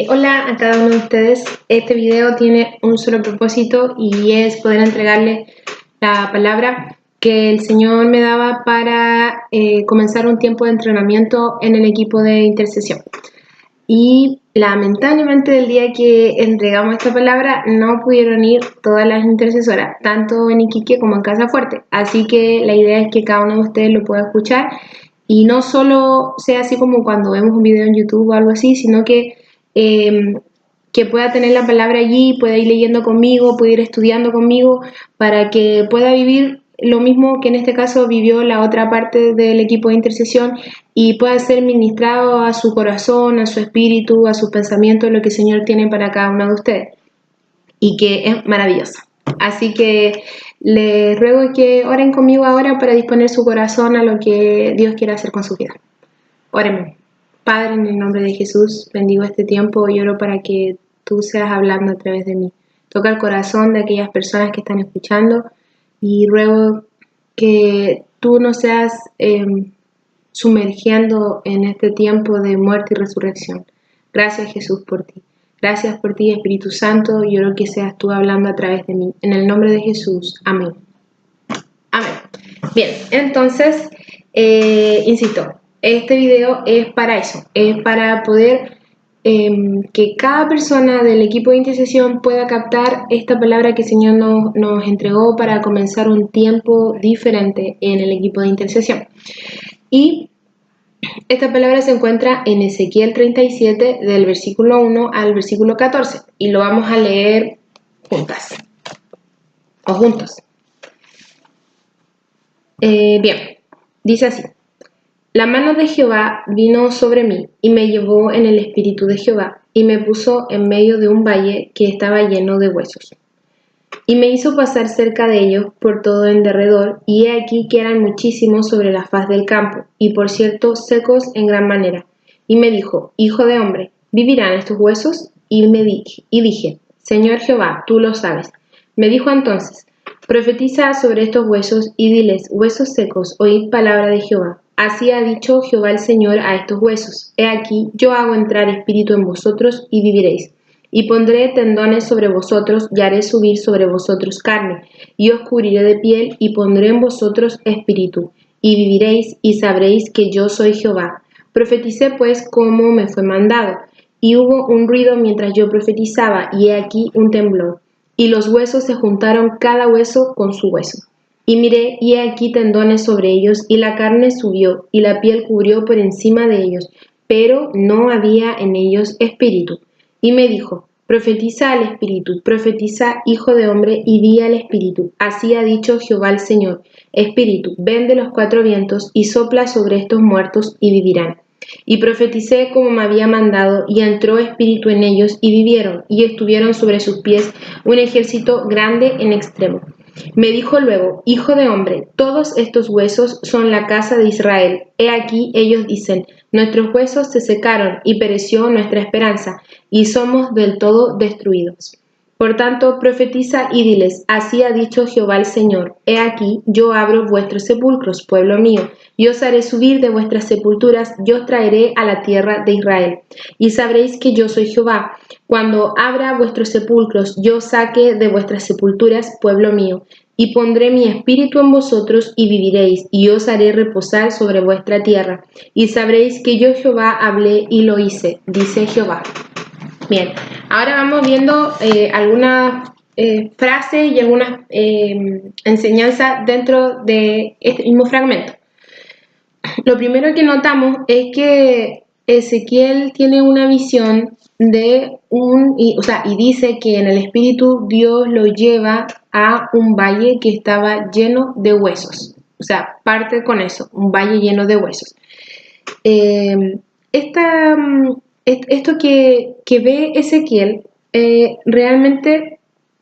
Hola a cada uno de ustedes. Este video tiene un solo propósito y es poder entregarle la palabra que el Señor me daba para comenzar un tiempo de entrenamiento en el equipo de intercesión. Y lamentablemente el día que entregamos esta palabra no pudieron ir todas las intercesoras, tanto en Iquique como en Casa Fuerte. Así que la idea es que cada uno de ustedes lo pueda escuchar y no solo sea así como cuando vemos un video en YouTube o algo así, sino que pueda tener la palabra allí, pueda ir leyendo conmigo, pueda ir estudiando conmigo, para que pueda vivir lo mismo que en este caso vivió la otra parte del equipo de intercesión y pueda ser ministrado a su corazón, a su espíritu, a sus pensamientos, lo que el Señor tiene para cada uno de ustedes y que es maravilloso. Así que les ruego que oren conmigo ahora para disponer su corazón a lo que Dios quiere hacer con su vida. Oremos. Padre, en el nombre de Jesús, bendigo este tiempo y oro para que tú seas hablando a través de mí. Toca el corazón de aquellas personas que están escuchando y ruego que tú nos seas sumergiendo en este tiempo de muerte y resurrección. Gracias, Jesús, por ti. Gracias por ti, Espíritu Santo, y oro que seas tú hablando a través de mí. En el nombre de Jesús. Amén. Amén. Bien, entonces, insisto, este video es para eso, es para poder que cada persona del equipo de intercesión pueda captar esta palabra que el Señor nos entregó para comenzar un tiempo diferente en el equipo de intercesión. Y esta palabra se encuentra en Ezequiel 37, del versículo 1 al versículo 14, y lo vamos a leer juntas, o juntos. Bien, dice así: la mano de Jehová vino sobre mí, y me llevó en el espíritu de Jehová, y me puso en medio de un valle que estaba lleno de huesos. Y me hizo pasar cerca de ellos por todo en derredor, y he aquí que eran muchísimos sobre la faz del campo, y por cierto secos en gran manera. Y me dijo: hijo de hombre, ¿vivirán estos huesos? Y dije: Señor Jehová, tú lo sabes. Me dijo entonces: profetiza sobre estos huesos, y diles: huesos secos, oíd palabra de Jehová. Así ha dicho Jehová el Señor a estos huesos: he aquí, yo hago entrar espíritu en vosotros, y viviréis. Y pondré tendones sobre vosotros, y haré subir sobre vosotros carne, y os cubriré de piel, y pondré en vosotros espíritu, y viviréis, y sabréis que yo soy Jehová. Profeticé pues como me fue mandado, y hubo un ruido mientras yo profetizaba, y he aquí un temblor, y los huesos se juntaron cada hueso con su hueso. Y miré, y he aquí tendones sobre ellos, y la carne subió, y la piel cubrió por encima de ellos, pero no había en ellos espíritu. Y me dijo: profetiza al espíritu, profetiza, hijo de hombre, y di al espíritu: así ha dicho Jehová el Señor: espíritu, ven de los cuatro vientos, y sopla sobre estos muertos, y vivirán. Y profeticé como me había mandado, y entró espíritu en ellos, y vivieron, y estuvieron sobre sus pies un ejército grande en extremo. Me dijo luego: hijo de hombre, todos estos huesos son la casa de Israel. He aquí ellos dicen: nuestros huesos se secaron, y pereció nuestra esperanza, y somos del todo destruidos. Por tanto, profetiza y diles: así ha dicho Jehová el Señor: he aquí, yo abro vuestros sepulcros, pueblo mío, y os haré subir de vuestras sepulturas, y os traeré a la tierra de Israel. Y sabréis que yo soy Jehová, cuando abra vuestros sepulcros, yo saque de vuestras sepulturas, pueblo mío, y pondré mi espíritu en vosotros, y viviréis, y os haré reposar sobre vuestra tierra. Y sabréis que yo Jehová hablé y lo hice, dice Jehová. Bien, ahora vamos viendo algunas frases y algunas enseñanzas dentro de este mismo fragmento. Lo primero que notamos es que Ezequiel tiene una visión de y dice que en el espíritu Dios lo lleva a un valle que estaba lleno de huesos. O sea, parte con eso, un valle lleno de huesos. Esto que ve Ezequiel realmente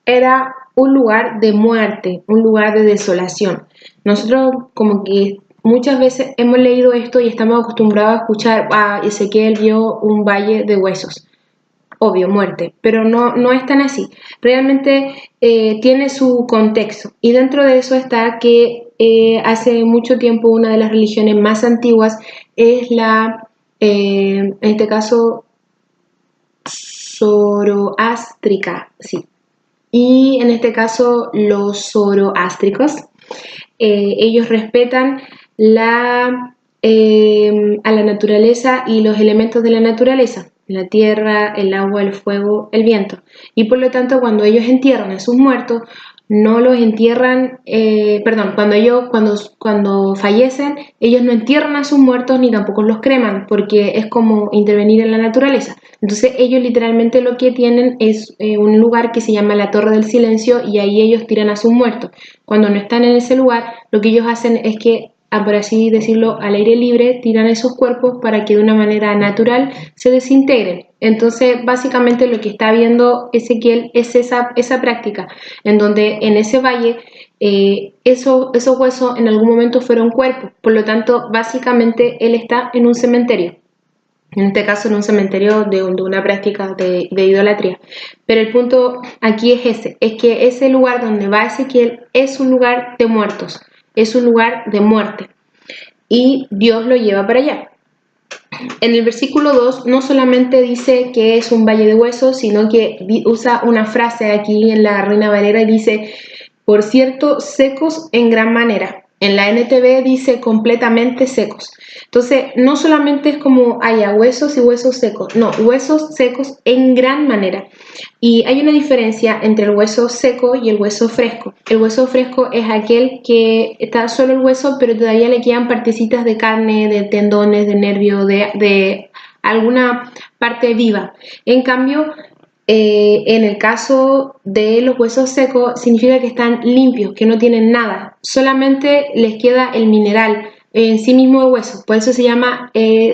era un lugar de muerte, un lugar de desolación. Nosotros como que muchas veces hemos leído esto y estamos acostumbrados a escuchar: Ezequiel vio un valle de huesos. Obvio, muerte, pero no es tan así. Realmente tiene su contexto, y dentro de eso está que hace mucho tiempo una de las religiones más antiguas es en este caso zoroástrica, sí. Y en este caso los zoroástricos, ellos respetan a la naturaleza y los elementos de la naturaleza, la tierra, el agua, el fuego, el viento. Y por lo tanto, cuando ellos entierran a sus muertos, no los entierran, cuando fallecen, ellos no entierran a sus muertos ni tampoco los creman, porque es como intervenir en la naturaleza. Entonces ellos literalmente lo que tienen es un lugar que se llama la Torre del Silencio, y ahí ellos tiran a sus muertos. Cuando no están en ese lugar, lo que ellos hacen es que, por así decirlo, al aire libre, tiran esos cuerpos para que de una manera natural se desintegren. Entonces, básicamente lo que está viendo Ezequiel es esa práctica, en donde en ese valle esos huesos en algún momento fueron cuerpos. Por lo tanto, básicamente él está en un cementerio. En este caso, en un cementerio de una práctica de idolatría. Pero el punto aquí es que ese lugar donde va Ezequiel es un lugar de muertos. Es un lugar de muerte, y Dios lo lleva para allá. En el versículo 2 no solamente dice que es un valle de huesos, sino que usa una frase aquí en la Reina Valera y dice, por cierto, secos en gran manera. En la NTV dice completamente secos. Entonces, no solamente es como haya huesos y huesos secos, no, huesos secos en gran manera. Y hay una diferencia entre el hueso seco y el hueso fresco. El hueso fresco es aquel que está solo el hueso, pero todavía le quedan partecitas de carne, de tendones, de nervio, de alguna parte viva. En cambio, en el caso de los huesos secos, significa que están limpios, que no tienen nada. Solamente les queda el mineral en sí mismo de hueso. Por eso se llama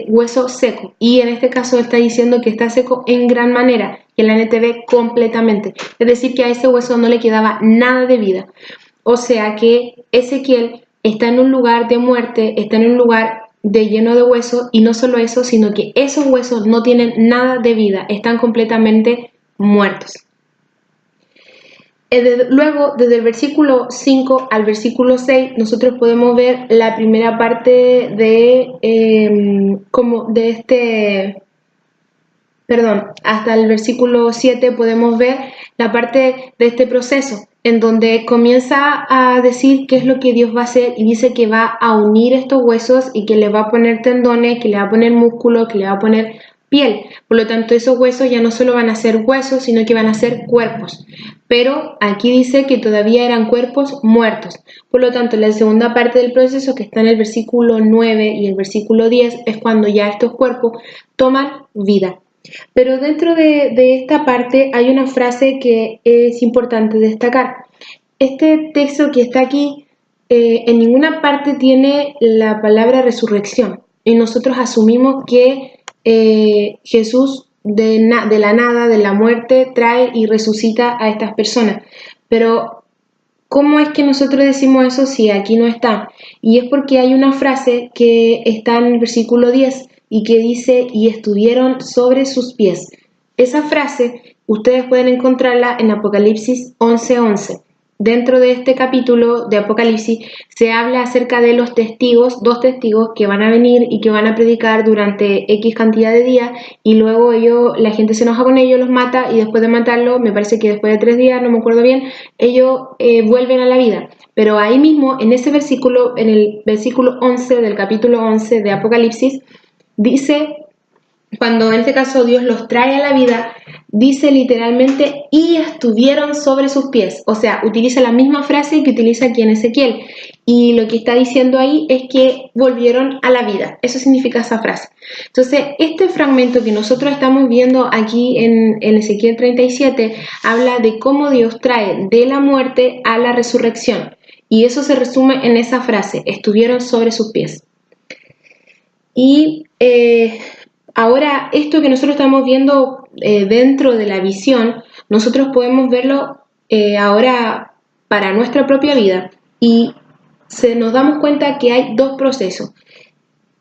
hueso seco. Y en este caso está diciendo que está seco en gran manera, y en la NTV completamente. Es decir, que a ese hueso no le quedaba nada de vida. O sea que Ezequiel está en un lugar de muerte, está en un lugar lleno de huesos, y no solo eso, sino que esos huesos no tienen nada de vida, están completamente muertos. Luego, desde el versículo 5 al versículo 6, nosotros podemos ver la primera parte hasta el versículo 7 podemos ver la parte de este proceso, en donde comienza a decir qué es lo que Dios va a hacer, y dice que va a unir estos huesos y que le va a poner tendones, que le va a poner músculo, que le va a poner piel. Por lo tanto, esos huesos ya no solo van a ser huesos, sino que van a ser cuerpos. Pero aquí dice que todavía eran cuerpos muertos. Por lo tanto, la segunda parte del proceso, que está en el versículo 9 y el versículo 10, es cuando ya estos cuerpos toman vida. Pero dentro de esta parte hay una frase que es importante destacar. Este texto que está aquí en ninguna parte tiene la palabra resurrección, y nosotros asumimos que Jesús de la nada, de la muerte, trae y resucita a estas personas. Pero ¿cómo es que nosotros decimos eso si aquí no está? Y es porque hay una frase que está en el versículo 10 y que dice, y estuvieron sobre sus pies. Esa frase ustedes pueden encontrarla en Apocalipsis 11:11. Dentro de este capítulo de Apocalipsis se habla acerca de los testigos, 2 testigos que van a venir y que van a predicar durante X cantidad de días, y luego la gente se enoja con ellos, los mata, y después de matarlos, me parece que después de 3 días, no me acuerdo bien, ellos vuelven a la vida. Pero ahí mismo, en ese versículo, en el versículo 11 del capítulo 11 de Apocalipsis, dice, cuando en este caso Dios los trae a la vida, dice literalmente, y estuvieron sobre sus pies. O sea, utiliza la misma frase que utiliza aquí en Ezequiel. Y lo que está diciendo ahí es que volvieron a la vida. Eso significa esa frase. Entonces, este fragmento que nosotros estamos viendo aquí en Ezequiel 37, habla de cómo Dios trae de la muerte a la resurrección. Y eso se resume en esa frase, estuvieron sobre sus pies. Y ahora, esto que nosotros estamos viendo dentro de la visión, nosotros podemos verlo ahora para nuestra propia vida, y nos damos cuenta que hay 2 procesos,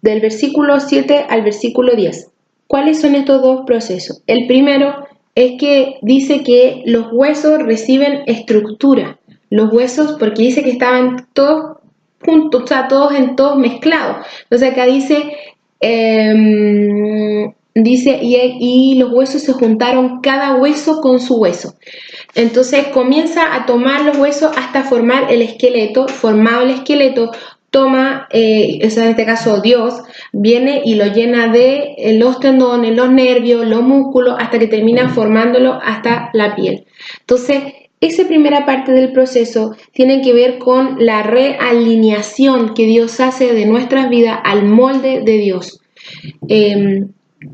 del versículo 7 al versículo 10. ¿Cuáles son estos 2 procesos? El primero es que dice que los huesos reciben estructura. Los huesos, porque dice que estaban todos juntos, o sea, todos mezclados. Entonces acá dice dice, y los huesos se juntaron cada hueso con su hueso. Entonces comienza a tomar los huesos hasta formar el esqueleto. Formado el esqueleto, toma, en este caso Dios, viene y lo llena de los tendones, los nervios, los músculos, hasta que termina formándolo hasta la piel. Entonces, esa primera parte del proceso tiene que ver con la realineación que Dios hace de nuestras vidas al molde de Dios.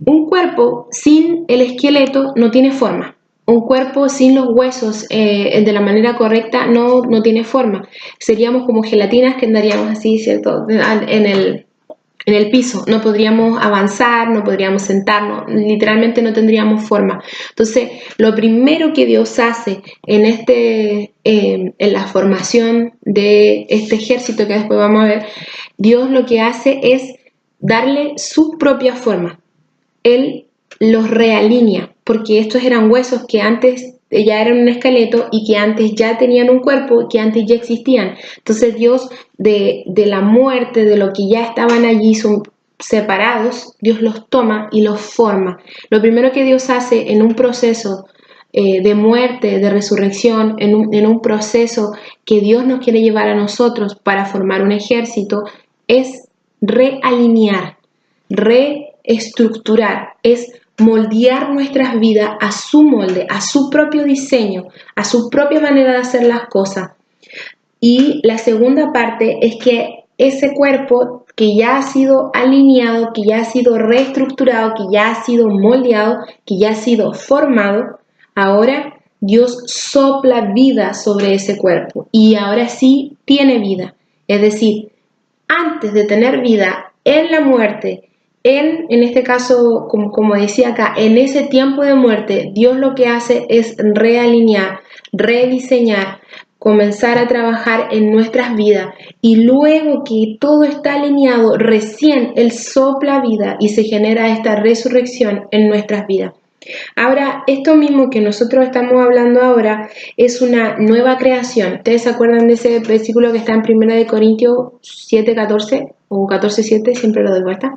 Un cuerpo sin el esqueleto no tiene forma. Un cuerpo sin los huesos de la manera correcta no tiene forma. Seríamos como gelatinas que andaríamos así, ¿cierto? En el piso. No podríamos avanzar, no podríamos sentarnos, literalmente no tendríamos forma. Entonces, lo primero que Dios hace en la formación de este ejército que después vamos a ver, Dios lo que hace es darle su propia forma. Él los realinea, porque estos eran huesos que antes ya eran un esqueleto y que antes ya tenían un cuerpo, que antes ya existían. Entonces Dios de la muerte, de lo que ya estaban allí separados, Dios los toma y los forma. Lo primero que Dios hace en un proceso de muerte, de resurrección, en un proceso que Dios nos quiere llevar a nosotros para formar un ejército, es realinear, reestructurar, es moldear nuestras vidas a su molde, a su propio diseño, a su propia manera de hacer las cosas. Y la segunda parte es que ese cuerpo que ya ha sido alineado, que ya ha sido reestructurado, que ya ha sido moldeado, que ya ha sido formado, ahora Dios sopla vida sobre ese cuerpo y ahora sí tiene vida. Es decir, antes de tener vida en la muerte, en este caso, como decía acá, en ese tiempo de muerte, Dios lo que hace es realinear, rediseñar, comenzar a trabajar en nuestras vidas y luego que todo está alineado, recién Él sopla vida y se genera esta resurrección en nuestras vidas. Ahora, esto mismo que nosotros estamos hablando ahora es una nueva creación. ¿Ustedes se acuerdan de ese versículo que está en 1 Corintios 7:14 o 14:7? Siempre lo doy vuelta.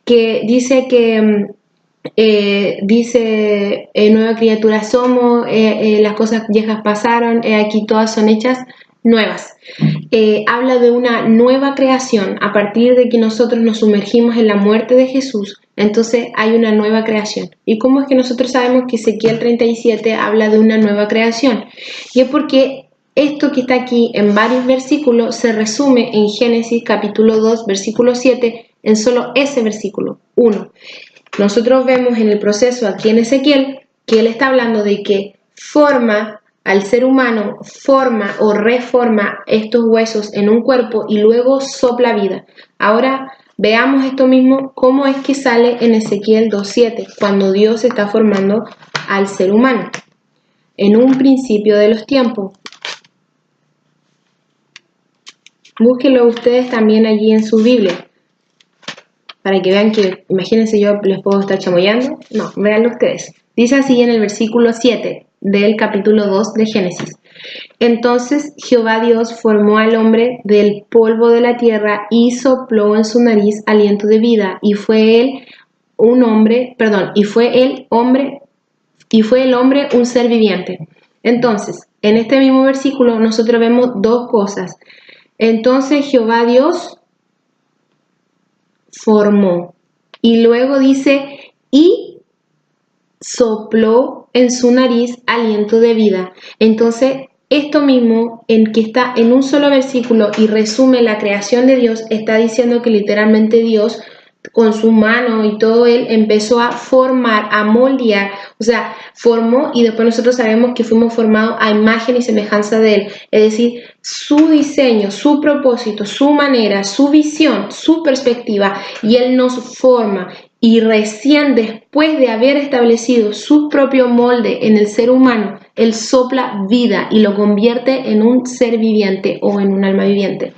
Que dice nueva criatura somos, las cosas viejas pasaron, aquí todas son hechas nuevas. Habla de una nueva creación a partir de que nosotros nos sumergimos en la muerte de Jesús. Entonces hay una nueva creación. ¿Y cómo es que nosotros sabemos que Ezequiel 37 habla de una nueva creación? Y es porque esto que está aquí en varios versículos se resume en Génesis capítulo 2, versículo 7, en solo ese versículo 1. Nosotros vemos en el proceso aquí en Ezequiel que él está hablando de que forma al ser humano, forma o reforma estos huesos en un cuerpo y luego sopla vida. Ahora veamos esto mismo, cómo es que sale en Ezequiel 2:7, cuando Dios está formando al ser humano. En un principio de los tiempos. Búsquenlo ustedes también allí en su Biblia, para que vean que, imagínense, yo les puedo estar chamoyando. No, véanlo ustedes. Dice así en el versículo 7 del capítulo 2 de Génesis. Entonces Jehová Dios formó al hombre del polvo de la tierra y sopló en su nariz aliento de vida, y fue el hombre un ser viviente. Entonces, en este mismo versículo nosotros vemos dos cosas. Entonces Jehová Dios formó, y luego dice, y sopló en su nariz aliento de vida. Entonces, esto mismo, en que está en un solo versículo y resume la creación de Dios, está diciendo que literalmente Dios, con su mano y todo él, empezó a formar, a moldear, o sea, formó, y después nosotros sabemos que fuimos formados a imagen y semejanza de él, es decir, su diseño, su propósito, su manera, su visión, su perspectiva, y él nos forma. Y recién después de haber establecido su propio molde en el ser humano, él sopla vida y lo convierte en un ser viviente o en un alma viviente.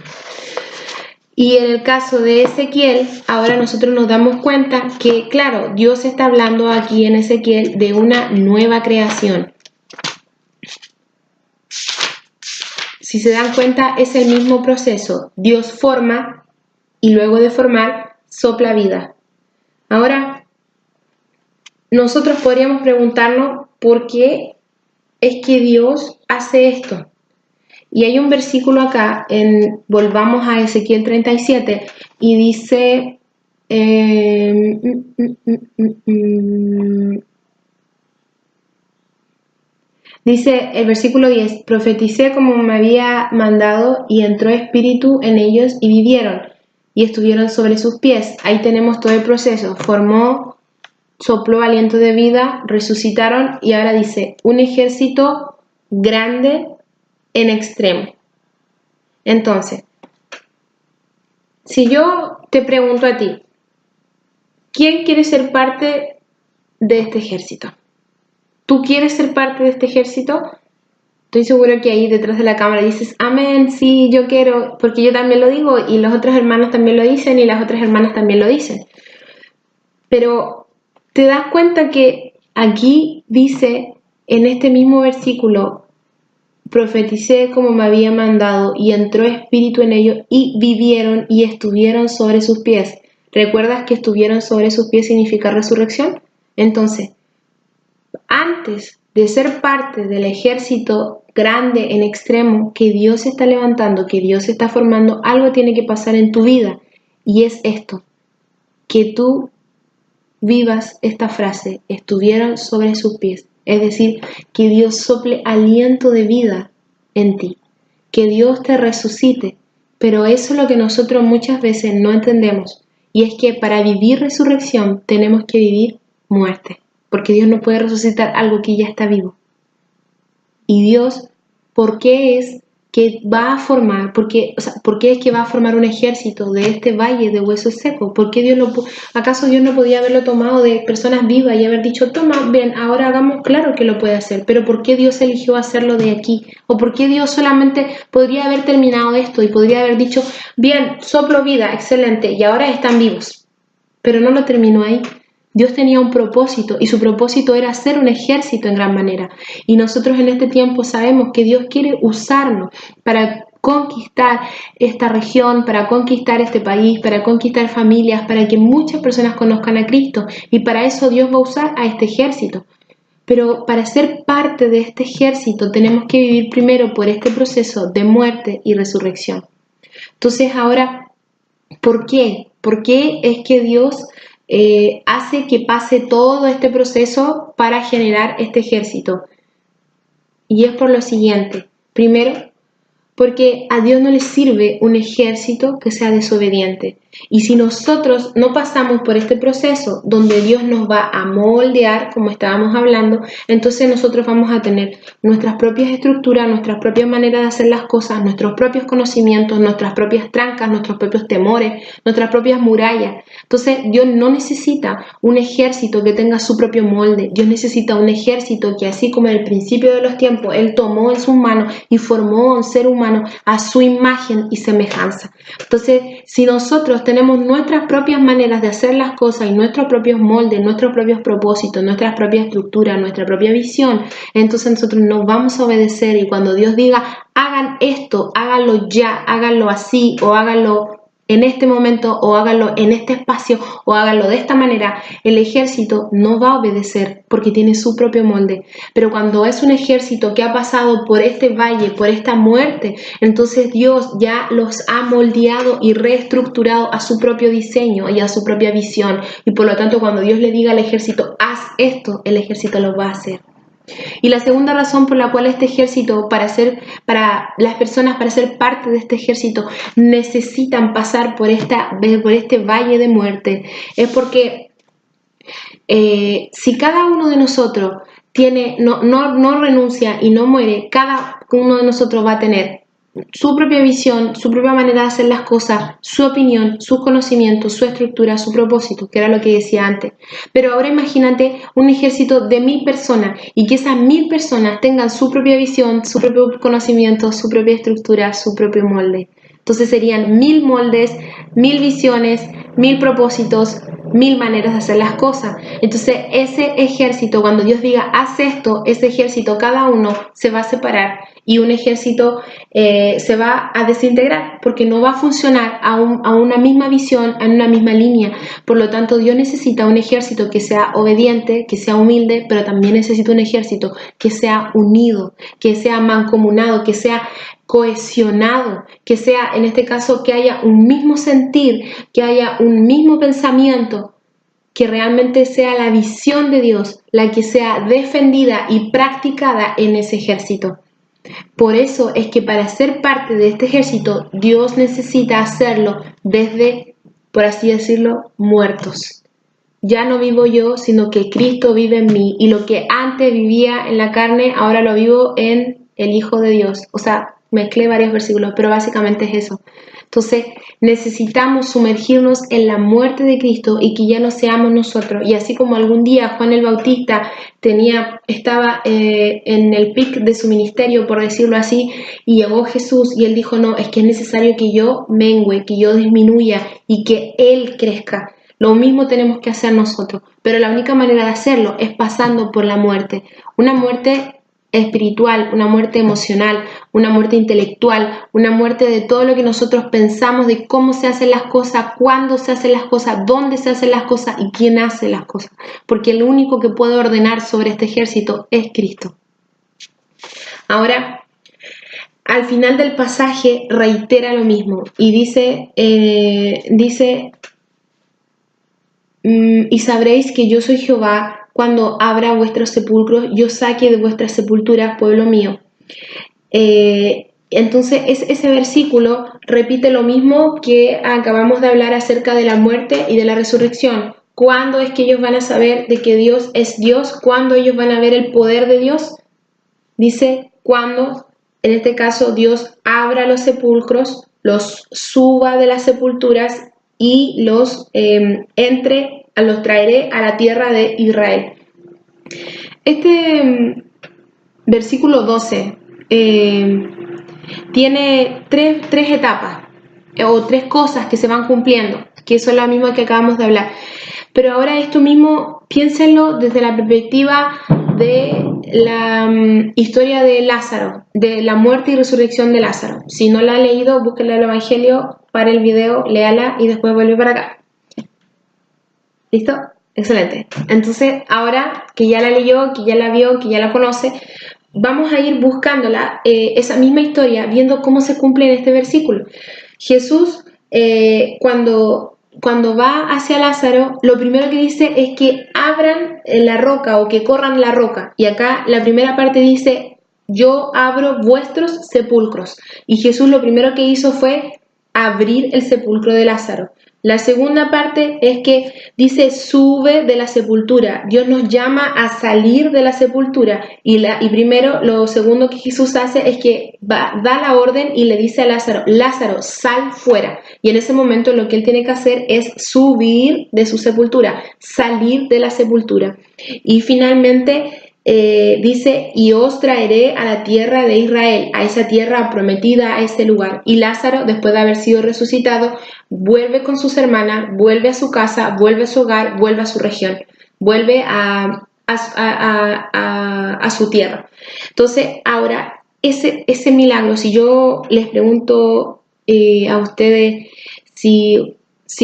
Y en el caso de Ezequiel, ahora nosotros nos damos cuenta que, claro, Dios está hablando aquí en Ezequiel de una nueva creación. Si se dan cuenta, es el mismo proceso. Dios forma y luego de formar, sopla vida. Ahora, nosotros podríamos preguntarnos por qué es que Dios hace esto. Y hay un versículo acá, volvamos a Ezequiel 37, y dice, dice el versículo 10, profeticé como me había mandado y entró espíritu en ellos y vivieron y estuvieron sobre sus pies. Ahí tenemos todo el proceso, formó, sopló aliento de vida, resucitaron y ahora dice, un ejército grande en extremo. Entonces, si yo te pregunto a ti, ¿quién quiere ser parte de este ejército? ¿Tú quieres ser parte de este ejército? Estoy seguro que ahí detrás de la cámara dices, amén, sí, yo quiero, porque yo también lo digo y los otros hermanos también lo dicen y las otras hermanas también lo dicen. Pero te das cuenta que aquí dice, en este mismo versículo, profeticé como me había mandado y entró espíritu en ellos y vivieron y estuvieron sobre sus pies. ¿Recuerdas que estuvieron sobre sus pies significa resurrección? Entonces, antes de ser parte del ejército grande en extremo que Dios está levantando, que Dios está formando, algo tiene que pasar en tu vida y es esto, que tú vivas esta frase, estuvieron sobre sus pies. Es decir, que Dios sople aliento de vida en ti, que Dios te resucite. Pero eso es lo que nosotros muchas veces no entendemos. Y es que para vivir resurrección tenemos que vivir muerte. Porque Dios no puede resucitar algo que ya está vivo. Y Dios, ¿por qué es que va a formar, ¿por qué es que va a formar un ejército de este valle de huesos secos? ¿Por qué acaso Dios no podía haberlo tomado de personas vivas y haber dicho, toma, bien, ahora hagamos, claro que lo puede hacer, pero ¿por qué Dios eligió hacerlo de aquí? ¿O por qué Dios solamente podría haber terminado esto y podría haber dicho, bien, soplo vida, excelente, y ahora están vivos? Pero no lo terminó ahí. Dios tenía un propósito y su propósito era ser un ejército en gran manera. Y nosotros en este tiempo sabemos que Dios quiere usarnos para conquistar esta región, para conquistar este país, para conquistar familias, para que muchas personas conozcan a Cristo. Y para eso Dios va a usar a este ejército. Pero para ser parte de este ejército tenemos que vivir primero por este proceso de muerte y resurrección. Entonces ahora, ¿por qué? ¿Por qué es que Dios hace que pase todo este proceso para generar este ejército? Y es por lo siguiente. Primero, porque a Dios no le sirve un ejército que sea desobediente. Y si nosotros no pasamos por este proceso donde Dios nos va a moldear, como estábamos hablando, entonces nosotros vamos a tener nuestras propias estructuras, nuestras propias maneras de hacer las cosas, nuestros propios conocimientos, nuestras propias trancas, nuestros propios temores, nuestras propias murallas. Entonces Dios no necesita un ejército que tenga su propio molde. Dios necesita un ejército que, así como en el principio de los tiempos, Él tomó en sus manos y formó a un ser humano a su imagen y semejanza. Entonces, si nosotros tenemos nuestras propias maneras de hacer las cosas y nuestros propios moldes, nuestros propios propósitos, nuestras propias estructuras, nuestra propia visión, entonces nosotros no vamos a obedecer. Y cuando Dios diga, hagan esto, háganlo ya, háganlo así o háganlo en este momento o háganlo en este espacio o háganlo de esta manera, el ejército no va a obedecer porque tiene su propio molde. Pero cuando es un ejército que ha pasado por este valle, por esta muerte, entonces Dios ya los ha moldeado y reestructurado a su propio diseño y a su propia visión. Y por lo tanto, cuando Dios le diga al ejército, haz esto, el ejército lo va a hacer. Y la segunda razón por la cual este ejército, para las personas, para ser parte de este ejército, necesitan pasar por este valle de muerte, es porque si cada uno de nosotros no renuncia y no muere, cada uno de nosotros va a tener su propia visión, su propia manera de hacer las cosas, su opinión, sus conocimientos, su estructura, su propósito, que era lo que decía antes. Pero ahora imagínate un ejército de 1000 personas y que esas 1000 personas tengan su propia visión, su propio conocimiento, su propia estructura, su propio molde. Entonces serían 1000 moldes, 1000 visiones, 1000 propósitos, 1000 maneras de hacer las cosas. Entonces ese ejército, cuando Dios diga haz esto, ese ejército, cada uno se va a separar y un ejército se va a desintegrar porque no va a funcionar a una misma visión, a una misma línea. Por lo tanto, Dios necesita un ejército que sea obediente, que sea humilde, pero también necesita un ejército que sea unido, que sea mancomunado, que sea cohesionado, que sea, en este caso, que haya un mismo sentir, que haya un mismo pensamiento, que realmente sea la visión de Dios la que sea defendida y practicada en ese ejército. Por eso es que para ser parte de este ejército, Dios necesita hacerlo desde, por así decirlo, muertos. Ya no vivo yo, sino que Cristo vive en mí, y lo que antes vivía en la carne, ahora lo vivo en el Hijo de Dios. O sea, mezclé varios versículos, pero básicamente es eso. Entonces, necesitamos sumergirnos en la muerte de Cristo y que ya no seamos nosotros. Y así como algún día Juan el Bautista estaba en el pic de su ministerio, por decirlo así, y llegó Jesús y él dijo, no, es que es necesario que yo mengüe, que yo disminuya y que Él crezca. Lo mismo tenemos que hacer nosotros, pero la única manera de hacerlo es pasando por la muerte. Una muerte espiritual, una muerte emocional, una muerte intelectual, una muerte de todo lo que nosotros pensamos, de cómo se hacen las cosas, cuándo se hacen las cosas, dónde se hacen las cosas y quién hace las cosas. Porque el único que puede ordenar sobre este ejército es Cristo. Ahora, al final del pasaje reitera lo mismo y dice y sabréis que yo soy Jehová cuando abra vuestros sepulcros, yo saque de vuestras sepulturas, pueblo mío. Entonces ese versículo repite lo mismo que acabamos de hablar acerca de la muerte y de la resurrección. ¿Cuándo es que ellos van a saber de que Dios es Dios? ¿Cuándo ellos van a ver el poder de Dios? Dice, cuando, en este caso, Dios abra los sepulcros, los suba de las sepulturas y los traeré a la tierra de Israel. Este versículo 12 tiene tres etapas o tres cosas que se van cumpliendo, que son las mismas que acabamos de hablar. Pero ahora esto mismo, piénsenlo desde la perspectiva de la historia de Lázaro, de la muerte y resurrección de Lázaro. Si no la ha leído, búsquenla en el Evangelio, para el video, léala y después vuelve para acá. ¿Listo? Excelente. Entonces, ahora que ya la leyó, que ya la vio, que ya la conoce, vamos a ir buscándola, esa misma historia, viendo cómo se cumple en este versículo. Jesús, cuando va hacia Lázaro, lo primero que dice es que abran la roca o que corran la roca. Y acá la primera parte dice, yo abro vuestros sepulcros. Y Jesús lo primero que hizo fue abrir el sepulcro de Lázaro. La segunda parte es que dice sube de la sepultura. Dios nos llama a salir de la sepultura. Y primero, lo segundo que Jesús hace es que da la orden y le dice a Lázaro, Lázaro, sal fuera. Y en ese momento lo que él tiene que hacer es subir de su sepultura, salir de la sepultura. Y finalmente dice, y os traeré a la tierra de Israel, a esa tierra prometida, a ese lugar. Y Lázaro, después de haber sido resucitado, vuelve con sus hermanas, vuelve a su casa, vuelve a su hogar, vuelve a su región, vuelve a su tierra. Entonces, ahora, ese milagro, si yo les pregunto a ustedes, si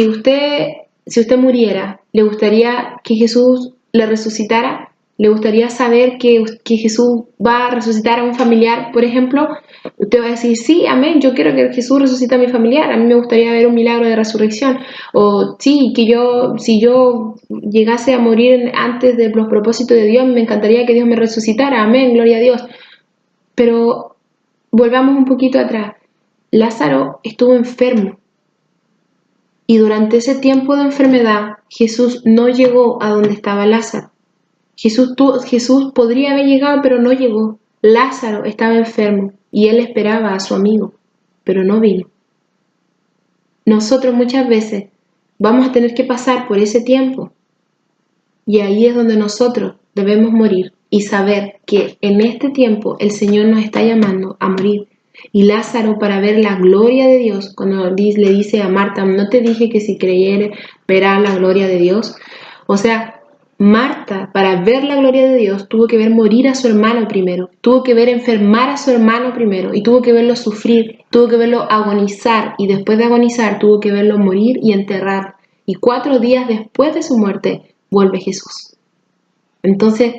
usted muriera, ¿le gustaría que Jesús le resucitara? ¿Le gustaría saber que Jesús va a resucitar a un familiar, por ejemplo? Usted va a decir, sí, amén, yo quiero que Jesús resucite a mi familiar, a mí me gustaría ver un milagro de resurrección. O sí, si yo llegase a morir antes de los propósitos de Dios, me encantaría que Dios me resucitara, amén, gloria a Dios. Pero volvamos un poquito atrás. Lázaro estuvo enfermo. Y durante ese tiempo de enfermedad, Jesús no llegó a donde estaba Lázaro. Jesús podría haber llegado, pero no llegó. Lázaro estaba enfermo y él esperaba a su amigo, pero no vino. Nosotros muchas veces vamos a tener que pasar por ese tiempo y ahí es donde nosotros debemos morir y saber que en este tiempo el Señor nos está llamando a morir. Y Lázaro, para ver la gloria de Dios, cuando le dice a Marta, ¿no te dije que si creyere verá la gloria de Dios? O sea, Marta, para ver la gloria de Dios, tuvo que ver morir a su hermano primero, tuvo que ver enfermar a su hermano primero, y tuvo que verlo sufrir, tuvo que verlo agonizar, y después de agonizar tuvo que verlo morir y enterrar. Y 4 días después de su muerte, vuelve Jesús. Entonces,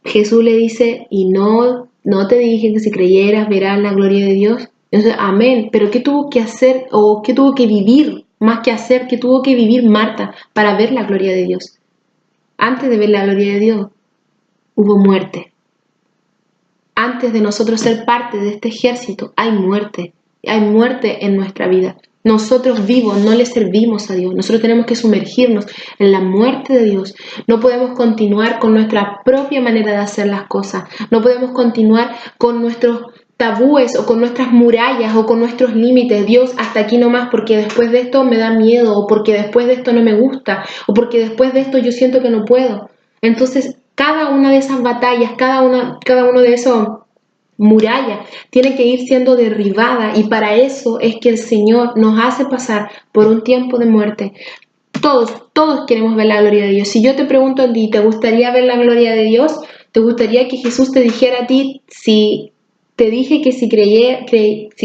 Jesús le dice, y no te dije que si creyeras verás la gloria de Dios. Entonces, amén. Pero ¿qué tuvo que hacer o qué tuvo que vivir? Más que hacer, ¿qué tuvo que vivir Marta para ver la gloria de Dios? Antes de ver la gloria de Dios, hubo muerte. Antes de nosotros ser parte de este ejército, hay muerte. Hay muerte en nuestra vida. Nosotros vivos no le servimos a Dios. Nosotros tenemos que sumergirnos en la muerte de Dios. No podemos continuar con nuestra propia manera de hacer las cosas. No podemos continuar con nuestros tabúes o con nuestras murallas o con nuestros límites. Dios, hasta aquí nomás, porque después de esto me da miedo, o porque después de esto no me gusta, o porque después de esto yo siento que no puedo. Entonces, cada una de esas batallas, cada uno de esos murallas tiene que ir siendo derribada, y para eso es que el Señor nos hace pasar por un tiempo de muerte. Todos queremos ver la gloria de Dios. Si yo te pregunto a ti, ¿te gustaría ver la gloria de Dios? ¿Te gustaría que Jesús te dijera a ti, si te dije que si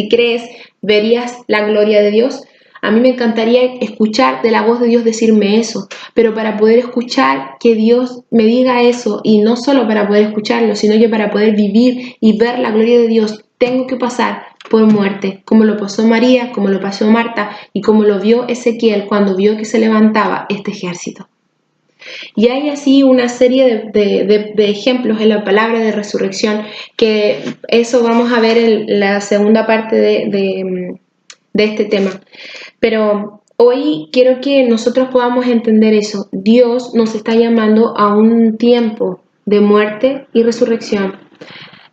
crees, verías la gloria de Dios? A mí me encantaría escuchar de la voz de Dios decirme eso, pero para poder escuchar que Dios me diga eso, y no solo para poder escucharlo, sino que para poder vivir y ver la gloria de Dios, tengo que pasar por muerte, como lo pasó María, como lo pasó Marta, y como lo vio Ezequiel cuando vio que se levantaba este ejército. Y hay así una serie de ejemplos en la palabra de resurrección, que eso vamos a ver en la segunda parte de este tema. Pero hoy quiero que nosotros podamos entender eso. Dios nos está llamando a un tiempo de muerte y resurrección.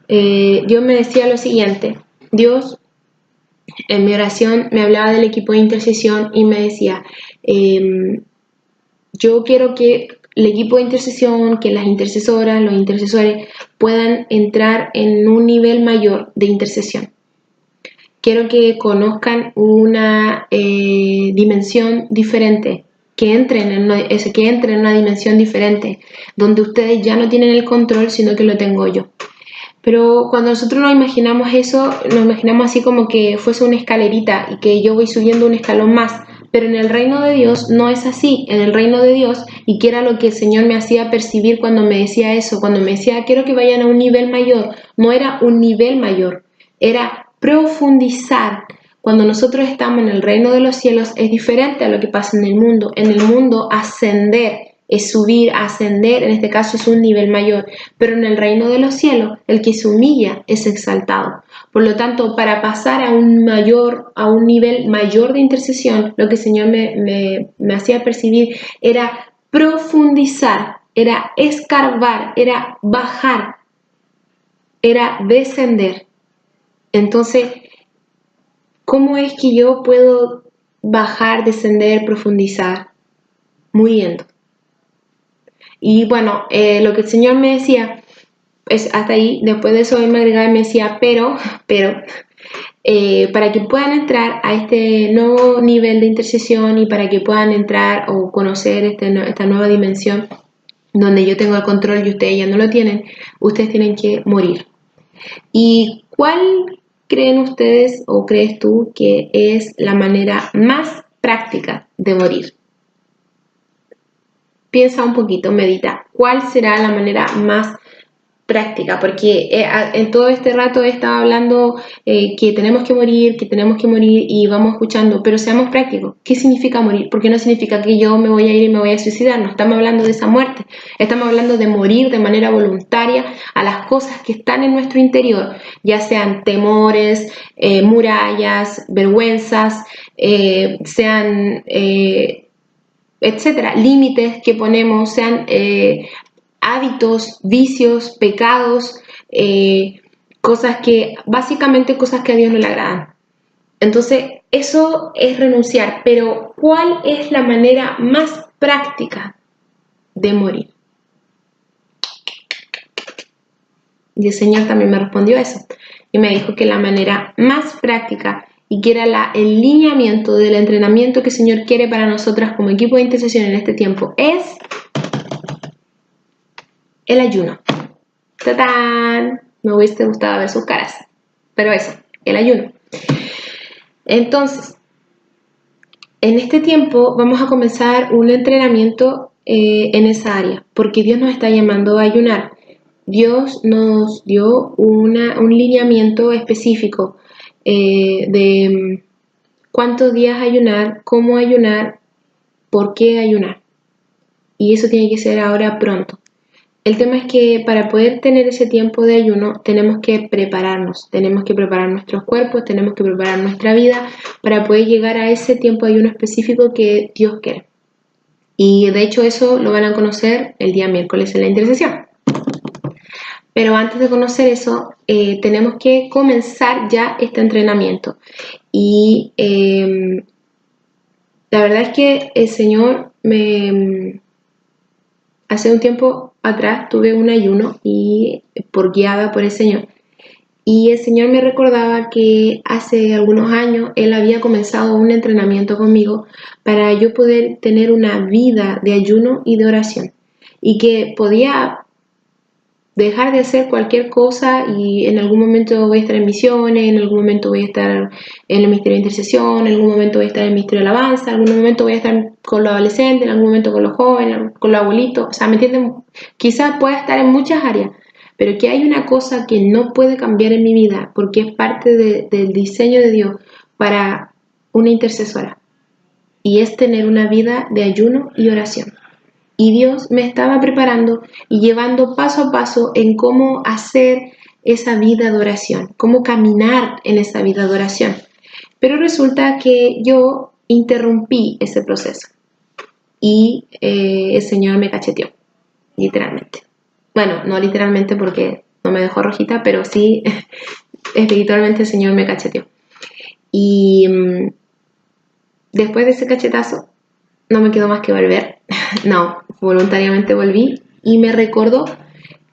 Dios me decía lo siguiente. Dios, en mi oración, me hablaba del equipo de intercesión y me decía, yo quiero que el equipo de intercesión, que las intercesoras, los intercesores puedan entrar en un nivel mayor de intercesión. Quiero que conozcan una dimensión diferente, que entren en una dimensión diferente, donde ustedes ya no tienen el control, sino que lo tengo yo. Pero cuando nosotros nos imaginamos eso, nos imaginamos así como que fuese una escalerita y que yo voy subiendo un escalón más. Pero en el reino de Dios no es así. En el reino de Dios, y que era lo que el Señor me hacía percibir cuando me decía eso, cuando me decía quiero que vayan a un nivel mayor, no era un nivel mayor, era profundizar. Cuando nosotros estamos en el reino de los cielos es diferente a lo que pasa en el mundo. En el mundo ascender es subir, ascender, en este caso es un nivel mayor, pero en el reino de los cielos el que se humilla es exaltado. Por lo tanto, para pasar a un nivel mayor de intercesión, lo que el Señor me hacía percibir era profundizar, era escarbar, era bajar, era descender. Entonces, ¿cómo es que yo puedo bajar, descender, profundizar? Muriendo. Y bueno, lo que el Señor me decía, es hasta ahí. Después de eso él me agregaba y me decía, pero para que puedan entrar a este nuevo nivel de intercesión y para que puedan entrar o conocer esta nueva dimensión donde yo tengo el control y ustedes ya no lo tienen, ustedes tienen que morir. ¿Y cuál creen ustedes o crees tú que es la manera más práctica de morir? Piensa un poquito, medita. ¿Cuál será la manera más práctica? Porque en todo este rato he estado hablando que tenemos que morir y vamos escuchando, pero seamos prácticos. ¿Qué significa morir? Porque no significa que yo me voy a ir y me voy a suicidar. No estamos hablando de esa muerte. Estamos hablando de morir de manera voluntaria a las cosas que están en nuestro interior, ya sean temores, murallas, vergüenzas, sean etcétera, límites que ponemos, sean hábitos, vicios, pecados, básicamente cosas que a Dios no le agradan. Entonces, eso es renunciar, pero ¿cuál es la manera más práctica de morir? Y el Señor también me respondió eso, y me dijo que la manera más práctica y que era el lineamiento del entrenamiento que el Señor quiere para nosotras como equipo de intercesión en este tiempo, es el ayuno. ¡Tatán! Me hubiese gustado ver sus caras, pero eso, el ayuno. Entonces, en este tiempo vamos a comenzar un entrenamiento en esa área, porque Dios nos está llamando a ayunar. Dios nos dio un lineamiento específico de cuántos días ayunar, cómo ayunar, por qué ayunar. Y eso tiene que ser ahora pronto. El tema es que para poder tener ese tiempo de ayuno tenemos que prepararnos, tenemos que preparar nuestros cuerpos, tenemos que preparar nuestra vida para poder llegar a ese tiempo de ayuno específico que Dios quiere. Y de hecho eso lo van a conocer el día miércoles en la intercesión. Pero antes de conocer eso, tenemos que comenzar ya este entrenamiento. Y la verdad es que el Señor hace un tiempo atrás tuve un ayuno y guiada por el Señor. Y el Señor me recordaba que hace algunos años Él había comenzado un entrenamiento conmigo para yo poder tener una vida de ayuno y de oración. Y que podía dejar de hacer cualquier cosa y en algún momento voy a estar en misiones, en algún momento voy a estar en el ministerio de intercesión, en algún momento voy a estar en el ministerio de alabanza, en algún momento voy a estar con los adolescentes, en algún momento con los jóvenes, con los abuelitos, o sea, ¿me entienden? Quizás pueda estar en muchas áreas, pero que hay una cosa que no puede cambiar en mi vida porque es parte del diseño de Dios para una intercesora y es tener una vida de ayuno y oración. Y Dios me estaba preparando y llevando paso a paso en cómo hacer esa vida de oración, cómo caminar en esa vida de oración. Pero resulta que yo interrumpí ese proceso y el Señor me cacheteó, literalmente. Bueno, no literalmente porque no me dejó rojita, pero sí espiritualmente el Señor me cacheteó. Y después de ese cachetazo no me quedó más que volver. No, voluntariamente volví y me recordó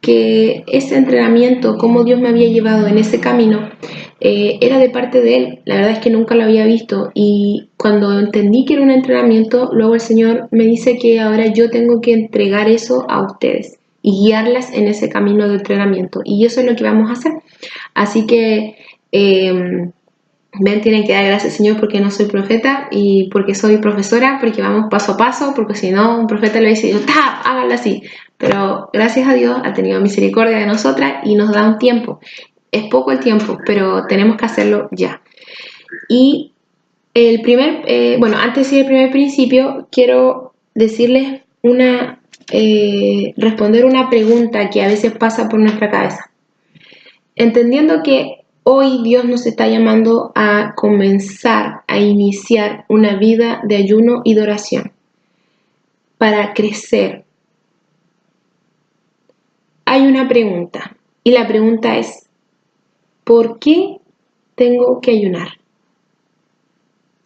que ese entrenamiento, cómo Dios me había llevado en ese camino, era de parte de Él. La verdad es que nunca lo había visto y cuando entendí que era un entrenamiento, luego el Señor me dice que ahora yo tengo que entregar eso a ustedes y guiarlas en ese camino de entrenamiento. Y eso es lo que vamos a hacer. Así que ven, tienen que dar gracias al Señor porque no soy profeta y porque soy profesora, porque vamos paso a paso, porque si no, un profeta le dice, háganlo así. Pero gracias a Dios ha tenido misericordia de nosotras y nos da un tiempo. Es poco el tiempo, pero tenemos que hacerlo ya. Y el antes de ir al primer principio, quiero decirles responder una pregunta que a veces pasa por nuestra cabeza. Entendiendo que hoy Dios nos está llamando a comenzar, a iniciar una vida de ayuno y de oración para crecer. Hay una pregunta y la pregunta es, ¿por qué tengo que ayunar?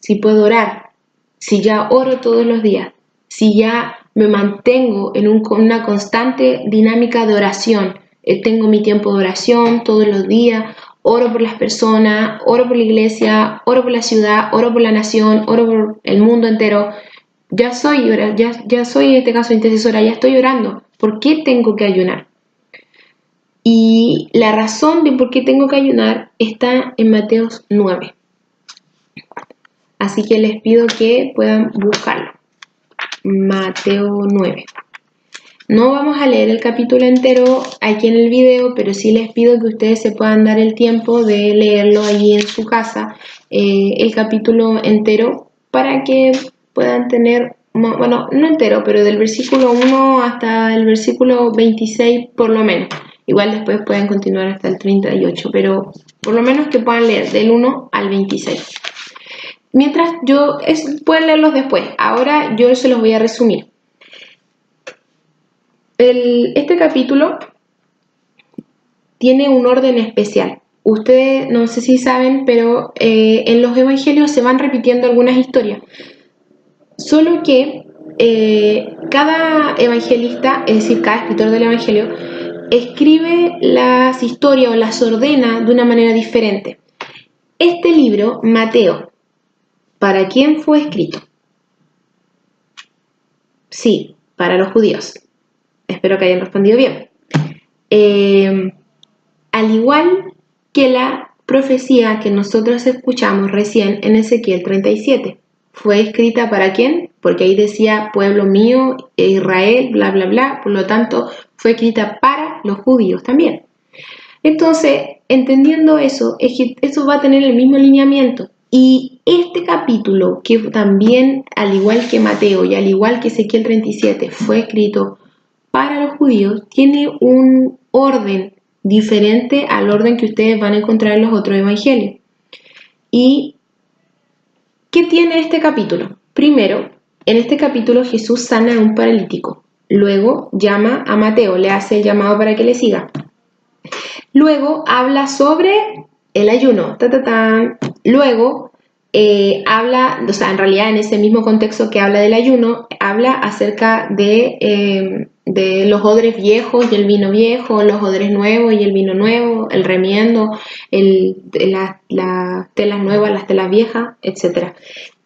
Si puedo orar, si ya oro todos los días, si ya me mantengo en una constante dinámica de oración, tengo mi tiempo de oración todos los días, oro por las personas, oro por la iglesia, oro por la ciudad, oro por la nación, oro por el mundo entero. Ya soy en este caso intercesora, ya estoy orando. ¿Por qué tengo que ayunar? Y la razón de por qué tengo que ayunar está en Mateo 9. Así que les pido que puedan buscarlo. Mateo 9. No vamos a leer el capítulo entero aquí en el video, pero sí les pido que ustedes se puedan dar el tiempo de leerlo allí en su casa, el capítulo entero, para que puedan tener, bueno, no entero, pero del versículo 1 hasta el versículo 26 por lo menos. Igual después pueden continuar hasta el 38, pero por lo menos que puedan leer del 1 al 26. Mientras pueden leerlos después. Ahora yo se los voy a resumir. Este capítulo tiene un orden especial. Ustedes no sé si saben, pero en los evangelios se van repitiendo algunas historias. Solo que cada evangelista, es decir, cada escritor del evangelio, escribe las historias o las ordena de una manera diferente. este libro, Mateo, ¿para quién fue escrito? Sí, para los judíos. Espero que hayan respondido bien. Al igual que la profecía que nosotros escuchamos recién en Ezequiel 37. ¿Fue escrita para quién? Porque ahí decía pueblo mío, Israel, bla, bla, bla. Por lo tanto, fue escrita para los judíos también. Entonces, entendiendo eso, es que eso va a tener el mismo lineamiento. Y este capítulo, que también, al igual que Mateo y al igual que Ezequiel 37, fue escrito para los judíos, tiene un orden diferente al orden que ustedes van a encontrar en los otros evangelios. ¿Y qué tiene este capítulo? Primero, en este capítulo Jesús sana a un paralítico. Luego llama a Mateo, le hace el llamado para que le siga. Luego habla sobre el ayuno. Luego habla, o sea, en realidad en ese mismo contexto que habla del ayuno, habla acerca de los odres viejos y el vino viejo, los odres nuevos y el vino nuevo, el remiendo, las telas nuevas, las telas viejas, etc.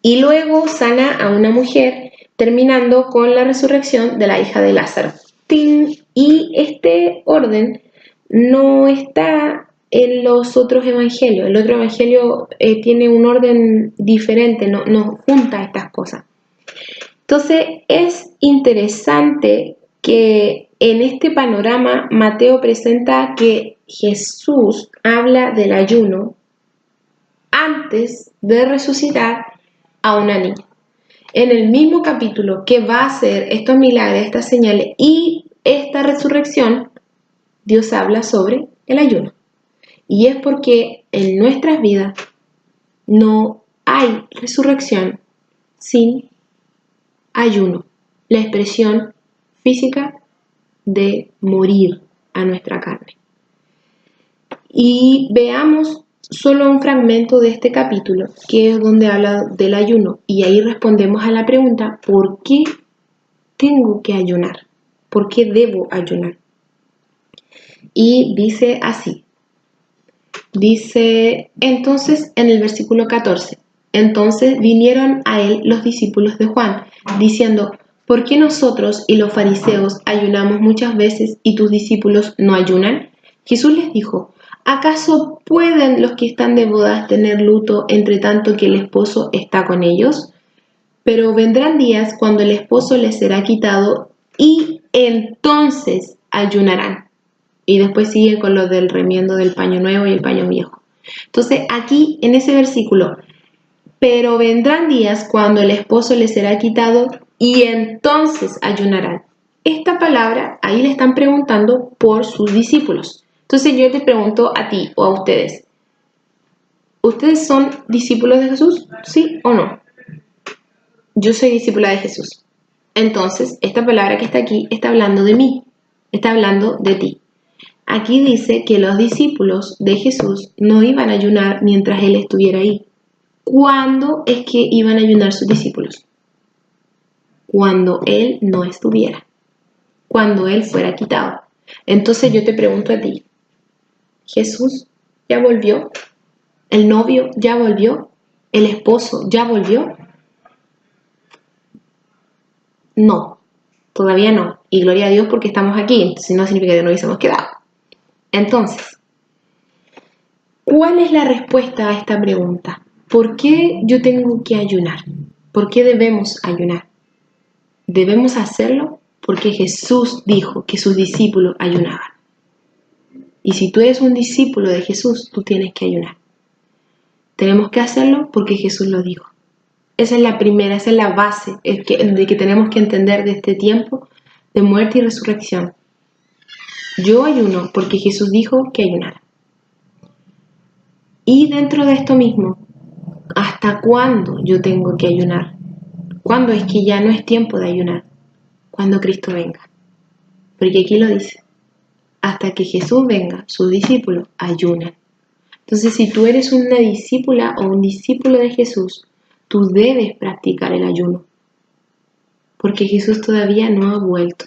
Y luego sana a una mujer, terminando con la resurrección de la hija de Lázaro. ¡Ting! Y este orden no está en los otros evangelios. El otro evangelio tiene un orden diferente, no junta estas cosas. Entonces es interesante que en este panorama Mateo presenta que Jesús habla del ayuno antes de resucitar a una niña. En el mismo capítulo que va a hacer estos milagros, estas señales y esta resurrección, Dios habla sobre el ayuno. Y es porque en nuestras vidas no hay resurrección sin ayuno. La expresión física de morir a nuestra carne. Y veamos solo un fragmento de este capítulo, que es donde habla del ayuno. Y ahí respondemos a la pregunta, ¿por qué tengo que ayunar? ¿Por qué debo ayunar? Y dice así. Dice entonces en el versículo 14, entonces vinieron a él los discípulos de Juan, diciendo, ¿por qué nosotros y los fariseos ayunamos muchas veces y tus discípulos no ayunan? Jesús les dijo, ¿acaso pueden los que están de bodas tener luto entre tanto que el esposo está con ellos? Pero vendrán días cuando el esposo les será quitado y entonces ayunarán. Y después sigue con lo del remiendo del paño nuevo y el paño viejo. Entonces aquí en ese versículo, pero vendrán días cuando el esposo les será quitado y entonces ayunarán. Esta palabra ahí le están preguntando por sus discípulos. Entonces yo te pregunto a ti o a ustedes, ¿ustedes son discípulos de Jesús? ¿Sí o no? Yo soy discípula de Jesús. Entonces esta palabra que está aquí está hablando de mí, está hablando de ti. Aquí dice que los discípulos de Jesús no iban a ayunar mientras Él estuviera ahí. ¿Cuándo es que iban a ayunar sus discípulos? Cuando Él no estuviera. Cuando Él fuera quitado. Entonces yo te pregunto a ti, ¿Jesús ya volvió? ¿El novio ya volvió? ¿El esposo ya volvió? No, todavía no. Y gloria a Dios porque estamos aquí, entonces no significa que no hubiésemos quedado. Entonces, ¿cuál es la respuesta a esta pregunta? ¿Por qué yo tengo que ayunar? ¿Por qué debemos ayunar? Debemos hacerlo porque Jesús dijo que sus discípulos ayunaban. Y si tú eres un discípulo de Jesús, tú tienes que ayunar. Tenemos que hacerlo porque Jesús lo dijo. Esa es la primera, esa es la base de que tenemos que entender de este tiempo de muerte y resurrección. Yo ayuno porque Jesús dijo que ayunara. Y dentro de esto mismo, ¿hasta cuándo yo tengo que ayunar? ¿Cuándo es que ya no es tiempo de ayunar? Cuando Cristo venga. Porque aquí lo dice. Hasta que Jesús venga, sus discípulos ayunan. Entonces, si tú eres una discípula o un discípulo de Jesús, tú debes practicar el ayuno. Porque Jesús todavía no ha vuelto.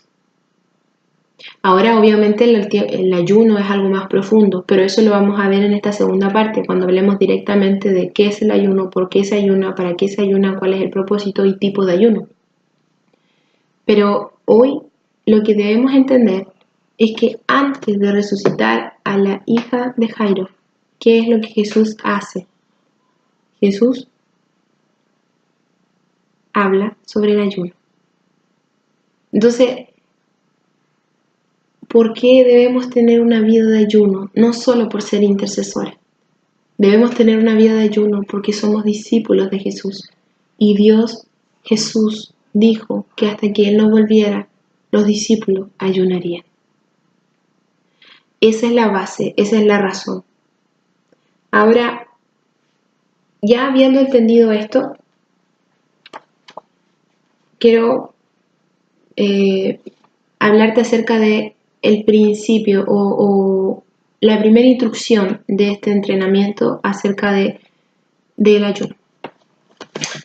Ahora obviamente el ayuno es algo más profundo, pero eso lo vamos a ver en esta segunda parte, cuando hablemos directamente de qué es el ayuno, por qué se ayuna, para qué se ayuna, cuál es el propósito y tipo de ayuno. Pero hoy lo que debemos entender es que antes de resucitar a la hija de Jairo, ¿qué es lo que Jesús hace? Jesús habla sobre el ayuno. Entonces, ¿por qué debemos tener una vida de ayuno? No solo por ser intercesores. Debemos tener una vida de ayuno porque somos discípulos de Jesús. Y Jesús, dijo que hasta que Él no volviera, los discípulos ayunarían. Esa es la base, esa es la razón. Ahora, ya habiendo entendido esto, quiero hablarte acerca de el principio o la primera instrucción de este entrenamiento acerca del ayuno.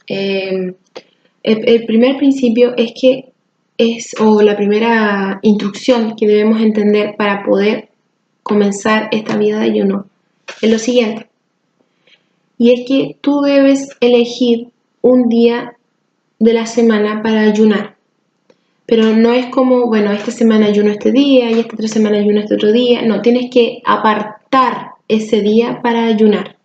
El primer principio es que la primera instrucción que debemos entender para poder comenzar esta vida de ayuno es lo siguiente. Y es que tú debes elegir un día de la semana para ayunar. Pero no es como, bueno, esta semana ayuno este día y esta otra semana ayuno este otro día. No, tienes que apartar ese día para ayunar.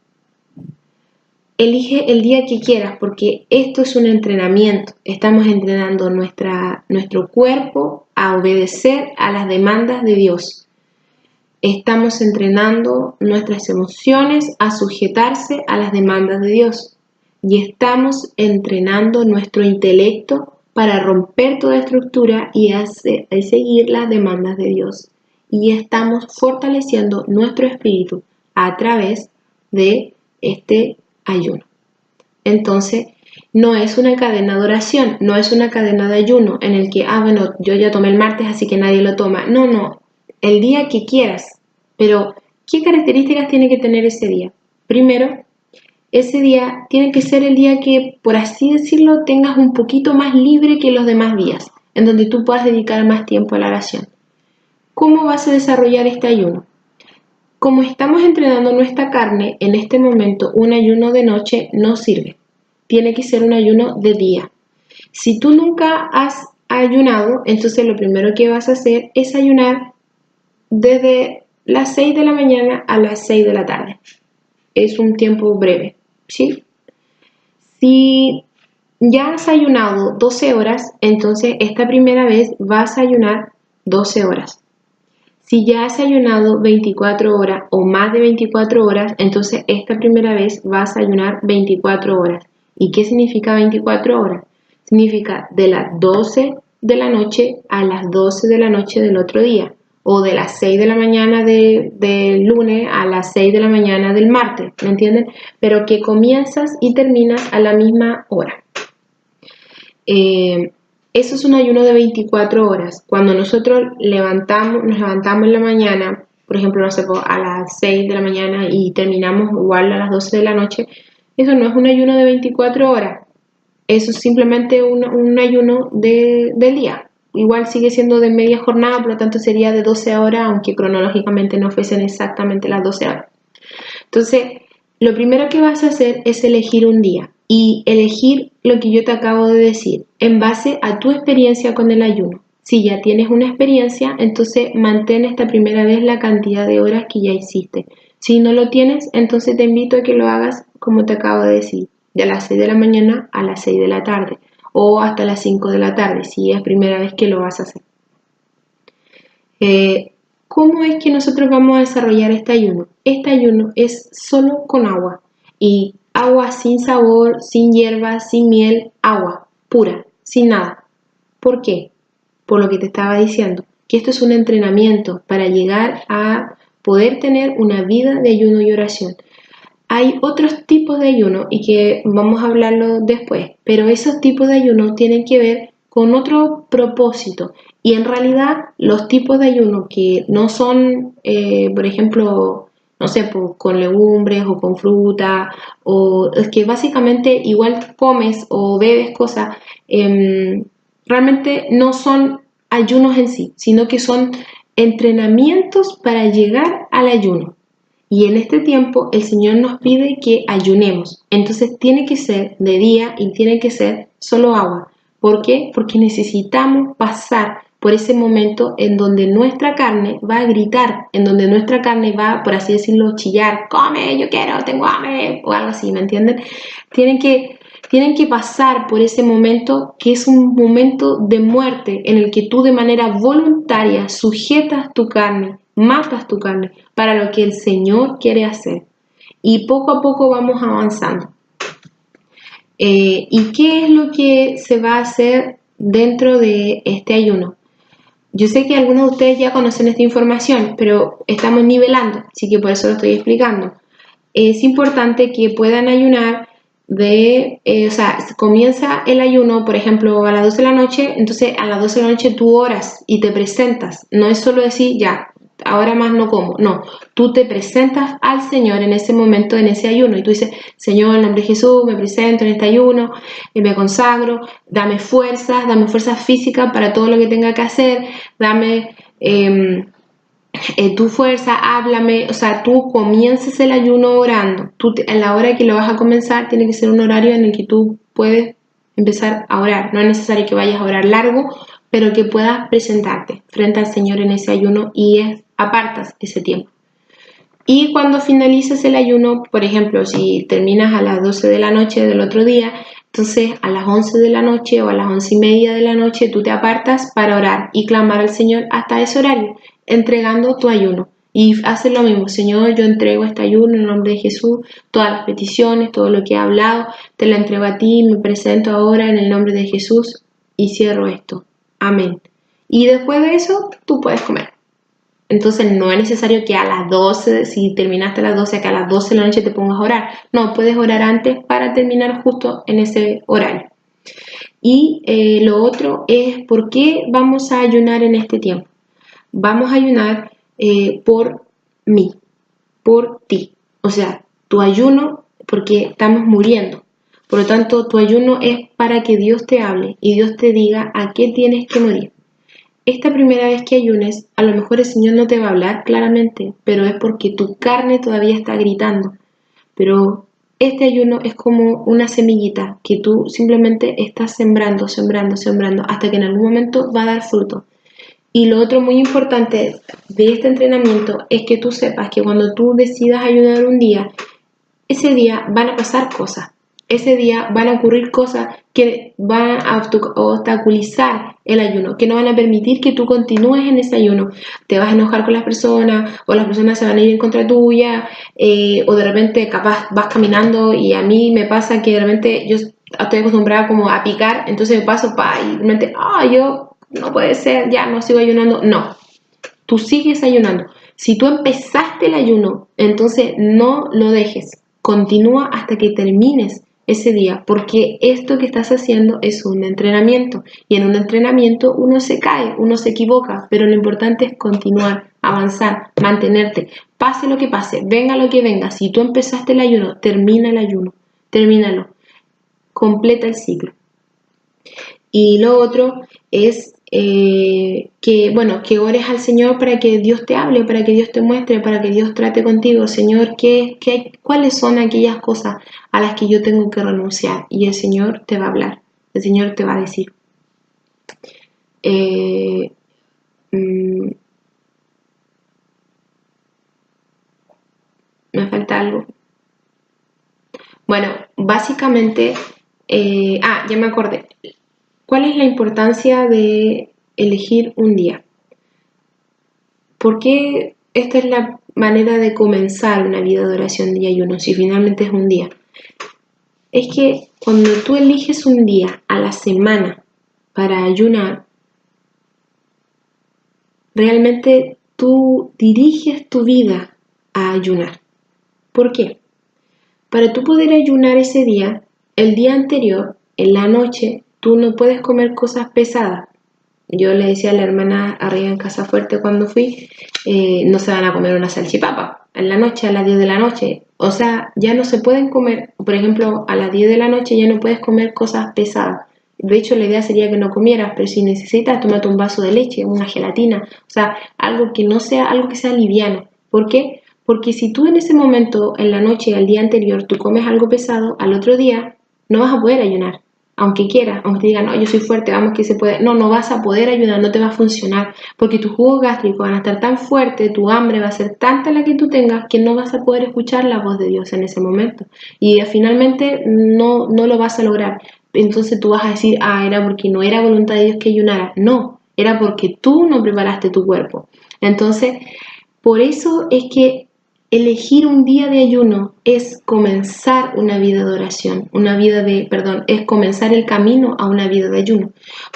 Elige el día que quieras porque esto es un entrenamiento. Estamos entrenando nuestro cuerpo a obedecer a las demandas de Dios. Estamos entrenando nuestras emociones a sujetarse a las demandas de Dios. Y estamos entrenando nuestro intelecto para romper toda estructura y seguir las demandas de Dios. Y estamos fortaleciendo nuestro espíritu a través de este ayuno. Entonces, no es una cadena de oración, no es una cadena de ayuno en el que, bueno, yo ya tomé el martes, así que nadie lo toma. No, el día que quieras. Pero, ¿qué características tiene que tener ese día? Primero, ese día tiene que ser el día que, por así decirlo, tengas un poquito más libre que los demás días, en donde tú puedas dedicar más tiempo a la oración. ¿Cómo vas a desarrollar este ayuno? Como estamos entrenando nuestra carne, en este momento un ayuno de noche no sirve. Tiene que ser un ayuno de día. Si tú nunca has ayunado, entonces lo primero que vas a hacer es ayunar desde las 6 de la mañana a las 6 de la tarde. Es un tiempo breve, ¿sí? Si ya has ayunado 12 horas, entonces esta primera vez vas a ayunar 12 horas. Si ya has ayunado 24 horas o más de 24 horas, entonces esta primera vez vas a ayunar 24 horas. ¿Y qué significa 24 horas? Significa de las 12 de la noche a las 12 de la noche del otro día, o de las 6 de la mañana del lunes a las 6 de la mañana del martes, ¿me entienden? Pero que comienzas y terminas a la misma hora. Eso es un ayuno de 24 horas. Cuando nosotros nos levantamos en la mañana, por ejemplo, no sé, a las 6 de la mañana y terminamos igual a las 12 de la noche, eso no es un ayuno de 24 horas. Eso es simplemente un ayuno del día. Igual sigue siendo de media jornada, por lo tanto sería de 12 horas, aunque cronológicamente no fuesen exactamente las 12 horas. Entonces, lo primero que vas a hacer es elegir un día y elegir lo que yo te acabo de decir en base a tu experiencia con el ayuno. Si ya tienes una experiencia, entonces mantén esta primera vez la cantidad de horas que ya hiciste. Si no lo tienes, entonces te invito a que lo hagas como te acabo de decir, de las 6 de la mañana a las 6 de la tarde o hasta las 5 de la tarde, si es primera vez que lo vas a hacer. ¿Cómo es que nosotros vamos a desarrollar este ayuno? Este ayuno es solo con agua y agua sin sabor, sin hierbas, sin miel, agua pura, sin nada. ¿Por qué? Por lo que te estaba diciendo, que esto es un entrenamiento para llegar a poder tener una vida de ayuno y oración. Hay otros tipos de ayuno y que vamos a hablarlo después, pero esos tipos de ayuno tienen que ver con otro propósito. Y en realidad los tipos de ayuno que no son, por ejemplo, no sé, con legumbres o con fruta, o es que básicamente igual comes o bebes cosas, realmente no son ayunos en sí, sino que son entrenamientos para llegar al ayuno. Y en este tiempo el Señor nos pide que ayunemos. Entonces tiene que ser de día y tiene que ser solo agua. ¿Por qué? Porque necesitamos pasar por ese momento en donde nuestra carne va a gritar, en donde nuestra carne va, por así decirlo, chillar, come, yo quiero, tengo hambre, o algo así, ¿me entienden? Tienen que pasar por ese momento que es un momento de muerte en el que tú de manera voluntaria sujetas tu carne, matas tu carne para lo que el Señor quiere hacer. Y poco a poco vamos avanzando. ¿Y qué es lo que se va a hacer dentro de este ayuno? Yo sé que algunos de ustedes ya conocen esta información, pero estamos nivelando, así que por eso lo estoy explicando. Es importante que puedan ayunar comienza el ayuno, por ejemplo, a las 12 de la noche, entonces a las 12 de la noche tú oras y te presentas. No es solo decir, ya, ahora más no como. No, tú te presentas al Señor en ese momento, en ese ayuno, y tú dices, Señor, en nombre de Jesús, me presento en este ayuno, me consagro, dame fuerzas físicas para todo lo que tenga que hacer, dame tu fuerza, háblame, o sea, tú comienzas el ayuno orando. A la hora que lo vas a comenzar tiene que ser un horario en el que tú puedes empezar a orar. No es necesario que vayas a orar largo, pero que puedas presentarte frente al Señor en ese ayuno y apartas ese tiempo. Y cuando finalizas el ayuno, por ejemplo, si terminas a las 12 de la noche del otro día, entonces a las 11 de la noche o a las 11:30 de la noche tú te apartas para orar y clamar al Señor hasta ese horario, entregando tu ayuno. Y haces lo mismo, Señor, yo entrego este ayuno en el nombre de Jesús, todas las peticiones, todo lo que he hablado, te lo entrego a ti, me presento ahora en el nombre de Jesús y cierro esto. Amén. Y después de eso, tú puedes comer. Entonces no es necesario que a las 12, si terminaste a las 12, que a las 12 de la noche te pongas a orar. No, puedes orar antes para terminar justo en ese horario. Y lo otro es, ¿por qué vamos a ayunar en este tiempo? Vamos a ayunar por mí, por ti. O sea, tu ayuno, porque estamos muriendo. Por lo tanto, tu ayuno es para que Dios te hable y Dios te diga a qué tienes que morir. Esta primera vez que ayunes, a lo mejor el Señor no te va a hablar claramente, pero es porque tu carne todavía está gritando. Pero este ayuno es como una semillita que tú simplemente estás sembrando, hasta que en algún momento va a dar fruto. Y lo otro muy importante de este entrenamiento es que tú sepas que cuando tú decidas ayunar un día, ese día van a pasar cosas. Ese día van a ocurrir cosas que van a obstaculizar el ayuno, que no van a permitir que tú continúes en ese ayuno. Te vas a enojar con las personas, o las personas se van a ir en contra tuya, o de repente capaz vas caminando y a mí me pasa que de repente yo estoy acostumbrada como a picar, entonces me paso y de repente, yo no puede ser, ya no sigo ayunando. No, tú sigues ayunando. Si tú empezaste el ayuno, entonces no lo dejes. Continúa hasta que termines ese día, porque esto que estás haciendo es un entrenamiento, y en un entrenamiento uno se cae, uno se equivoca, pero lo importante es continuar, avanzar, mantenerte, pase lo que pase, venga lo que venga. Si tú empezaste el ayuno, termina el ayuno, termínalo, completa el ciclo. Y lo otro es que ores al Señor para que Dios te hable, para que Dios te muestre, para que Dios trate contigo. Señor, ¿cuáles son aquellas cosas a las que yo tengo que renunciar? Y el Señor te va a hablar, el Señor te va a decir. Me falta algo. Bueno, básicamente, ya me acordé. ¿Cuál es la importancia de elegir un día? ¿Por qué esta es la manera de comenzar una vida de oración y ayuno si finalmente es un día? Es que cuando tú eliges un día a la semana para ayunar, realmente tú diriges tu vida a ayunar. ¿Por qué? Para tú poder ayunar ese día, el día anterior, en la noche, tú no puedes comer cosas pesadas. Yo le decía a la hermana arriba en Casa Fuerte cuando fui, no se van a comer una salchipapa en la noche, a las 10 de la noche. O sea, ya no se pueden comer, por ejemplo, a las 10 de la noche ya no puedes comer cosas pesadas. De hecho, la idea sería que no comieras, pero si necesitas, tómate un vaso de leche, una gelatina, o sea, algo que no sea, algo que sea liviano. ¿Por qué? Porque si tú en ese momento, en la noche, al día anterior, tú comes algo pesado, al otro día no vas a poder ayunar. Aunque quieras, aunque te digan, no, yo soy fuerte, vamos que se puede. No, no vas a poder ayunar, no te va a funcionar, porque tus jugos gástricos van a estar tan fuertes, tu hambre va a ser tanta la que tú tengas, que no vas a poder escuchar la voz de Dios en ese momento. Y finalmente no lo vas a lograr. Entonces tú vas a decir, era porque no era voluntad de Dios que ayunara. No, era porque tú no preparaste tu cuerpo. Entonces, por eso es que elegir un día de ayuno es comenzar una vida de oración, es comenzar el camino a una vida de ayuno,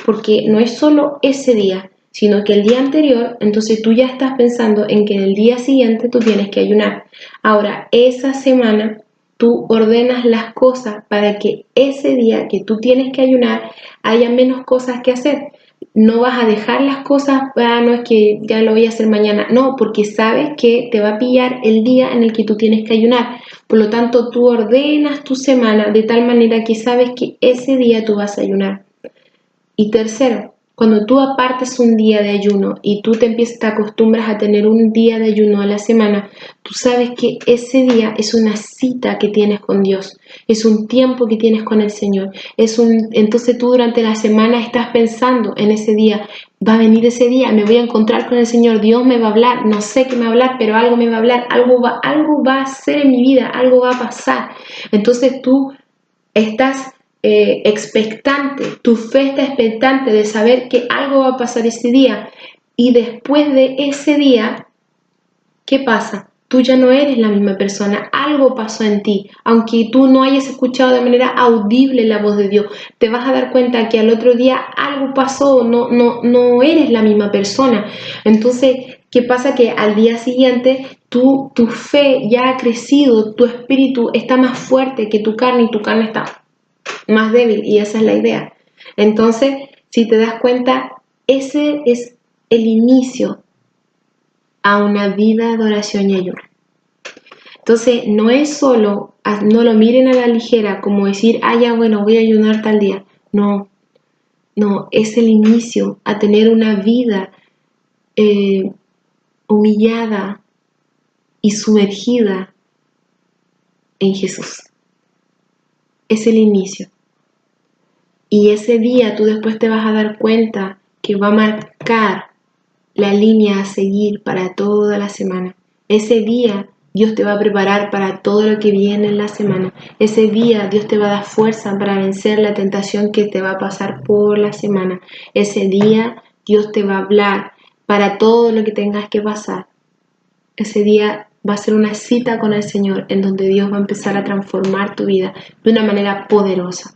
porque no es solo ese día, sino que el día anterior, entonces tú ya estás pensando en que en el día siguiente tú tienes que ayunar. Ahora, esa semana tú ordenas las cosas para que ese día que tú tienes que ayunar haya menos cosas que hacer. No vas a dejar las cosas, no es que ya lo voy a hacer mañana, no, porque sabes que te va a pillar el día en el que tú tienes que ayunar. Por lo tanto, tú ordenas tu semana de tal manera que sabes que ese día tú vas a ayunar. Y tercero, cuando tú apartes un día de ayuno y tú te acostumbras a tener un día de ayuno a la semana, tú sabes que ese día es una cita que tienes con Dios, es un tiempo que tienes con el Señor. Entonces tú durante la semana estás pensando en ese día, va a venir ese día, me voy a encontrar con el Señor, Dios me va a hablar, no sé qué me va a hablar, pero algo me va a hablar, algo va a ser en mi vida, algo va a pasar. Entonces tú estás expectante, tu fe está expectante de saber que algo va a pasar ese día, y después de ese día, ¿qué pasa? Tú ya no eres la misma persona, algo pasó en ti, aunque tú no hayas escuchado de manera audible la voz de Dios, te vas a dar cuenta que al otro día algo pasó, no eres la misma persona. Entonces, ¿qué pasa? Que al día siguiente tu fe ya ha crecido, tu espíritu está más fuerte que tu carne, y tu carne está más débil, y esa es la idea. Entonces, si te das cuenta, ese es el inicio a una vida de oración y ayuno. Entonces, no es solo, no lo miren a la ligera como decir, ya bueno, voy a ayunar tal día. No, es el inicio a tener una vida humillada y sumergida en Jesús. Es el inicio. Y ese día tú después te vas a dar cuenta que va a marcar la línea a seguir para toda la semana. Ese día Dios te va a preparar para todo lo que viene en la semana. Ese día Dios te va a dar fuerza para vencer la tentación que te va a pasar por la semana. Ese día Dios te va a hablar para todo lo que tengas que pasar. Ese día va a ser una cita con el Señor en donde Dios va a empezar a transformar tu vida de una manera poderosa.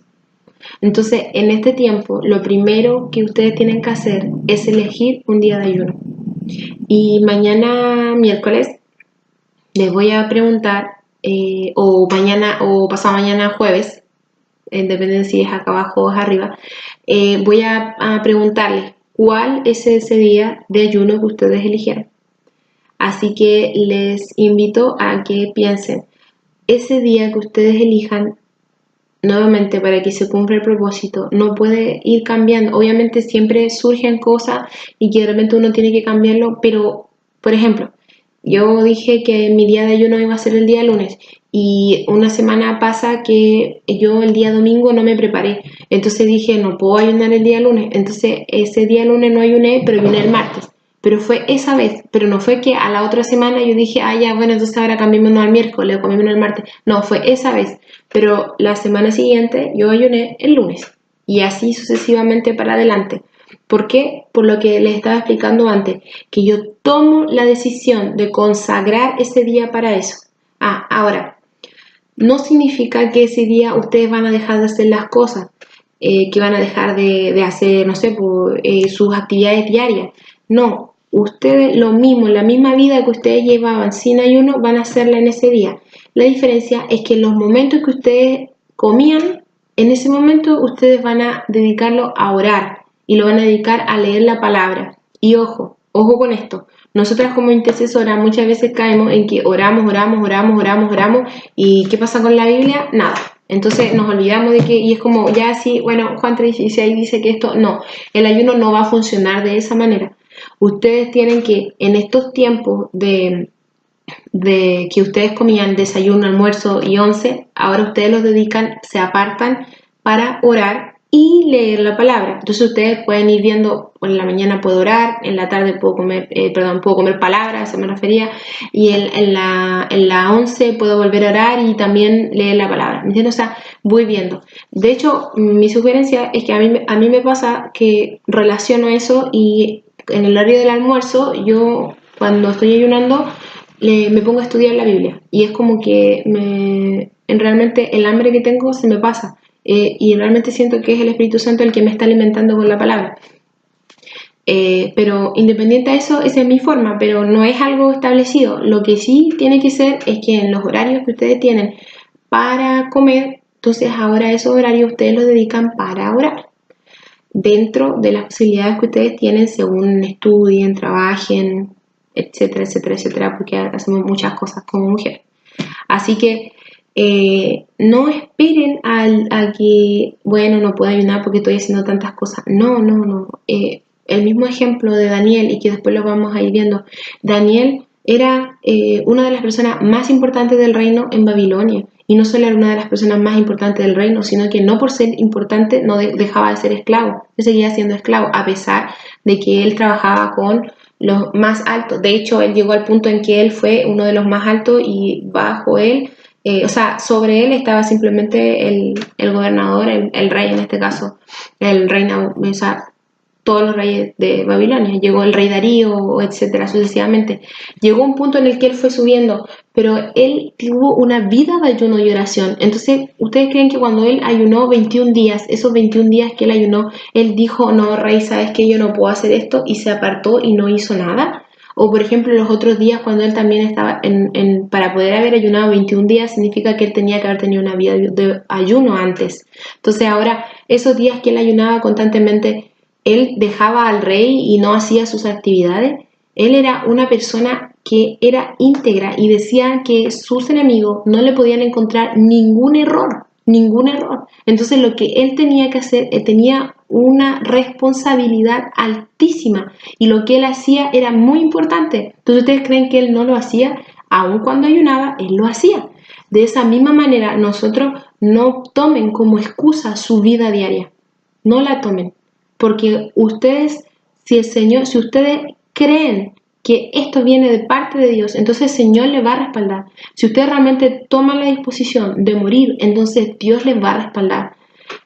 Entonces, en este tiempo, lo primero que ustedes tienen que hacer es elegir un día de ayuno. Y mañana miércoles les voy a preguntar, o pasado mañana jueves, depende si es acá abajo o arriba, voy a preguntarles cuál es ese día de ayuno que ustedes eligieron. Así que les invito a que piensen, ese día que ustedes elijan, nuevamente, para que se cumpla el propósito, no puede ir cambiando. Obviamente siempre surgen cosas y que de repente uno tiene que cambiarlo, pero, por ejemplo, yo dije que mi día de ayuno iba a ser el día lunes, y una semana pasa que yo el día domingo no me preparé. Entonces dije, no puedo ayunar el día lunes. Entonces ese día lunes no ayuné, pero ayuné el martes. Pero fue esa vez, pero no fue que a la otra semana yo dije, ya, bueno, entonces ahora cambiémonos al miércoles o cambiémonos al martes. No, fue esa vez. Pero la semana siguiente yo ayuné el lunes, y así sucesivamente para adelante. ¿Por qué? Por lo que les estaba explicando antes, que yo tomo la decisión de consagrar ese día para eso. Ahora, no significa que ese día ustedes van a dejar de hacer las cosas, que van a dejar de hacer, no sé, sus actividades diarias. No, ustedes lo mismo, la misma vida que ustedes llevaban sin ayuno, van a hacerla en ese día. La diferencia es que en los momentos que ustedes comían, en ese momento ustedes van a dedicarlo a orar, y lo van a dedicar a leer la palabra. Y ojo con esto. Nosotras como intercesoras muchas veces caemos en que oramos, y ¿qué pasa con la Biblia? Nada. Entonces nos olvidamos de que, y es como, ya sí, bueno, Juan 3:16 dice que esto, no, el ayuno no va a funcionar de esa manera. Ustedes tienen que, en estos tiempos de que ustedes comían desayuno, almuerzo y once, ahora ustedes los dedican, se apartan para orar y leer la palabra. Entonces ustedes pueden ir viendo, en la mañana puedo orar, en la tarde puedo comer, puedo comer palabra, a eso me refería, y en la once puedo volver a orar y también leer la palabra. ¿Me entiendes? O sea, voy viendo. De hecho, mi sugerencia es que a mí me pasa que relaciono eso y en el horario del almuerzo, yo cuando estoy ayunando, me pongo a estudiar la Biblia y es como que realmente el hambre que tengo se me pasa y realmente siento que es el Espíritu Santo el que me está alimentando con la palabra. Pero independiente de eso, esa es mi forma, pero no es algo establecido. Lo que sí tiene que ser es que en los horarios que ustedes tienen para comer, entonces ahora esos horarios ustedes los dedican para orar, dentro de las posibilidades que ustedes tienen según estudien, trabajen, etcétera, etcétera, etcétera, porque hacemos muchas cosas como mujer. Así que no esperen a que, bueno, no puedo ayunar porque estoy haciendo tantas cosas. No, no, no. El mismo ejemplo de Daniel, y que después lo vamos a ir viendo. Daniel era una de las personas más importantes del reino en Babilonia. Y no solo era una de las personas más importantes del reino, sino que no por ser importante no dejaba de ser esclavo. Él seguía siendo esclavo, a pesar de que él trabajaba con los más altos. De hecho, él llegó al punto en que él fue uno de los más altos y bajo él, o sea, sobre él estaba simplemente el gobernador, el rey en este caso, el reino, o sea, todos los reyes de Babilonia. Llegó el rey Darío, etcétera, sucesivamente. Llegó un punto en el que él fue subiendo, pero él tuvo una vida de ayuno y oración. Entonces, ¿ustedes creen que cuando él ayunó 21 días, esos 21 días que él ayunó, él dijo, no, rey, sabes que yo no puedo hacer esto, y se apartó y no hizo nada? O por ejemplo, los otros días cuando él también estaba para poder haber ayunado 21 días, significa que él tenía que haber tenido una vida de ayuno antes. Entonces ahora, esos días que él ayunaba constantemente, él dejaba al rey y no hacía sus actividades. Él era una persona que era íntegra y decía que sus enemigos no le podían encontrar ningún error, ningún error. Entonces lo que él tenía que hacer, él tenía una responsabilidad altísima y lo que él hacía era muy importante. Entonces, ¿ustedes creen que él no lo hacía? Aun cuando ayunaba, él lo hacía. De esa misma manera, nosotros no tomen como excusa su vida diaria. No la tomen. Porque ustedes, si ustedes creen que esto viene de parte de Dios, entonces el Señor les va a respaldar. Si ustedes realmente toman la disposición de morir, entonces Dios les va a respaldar.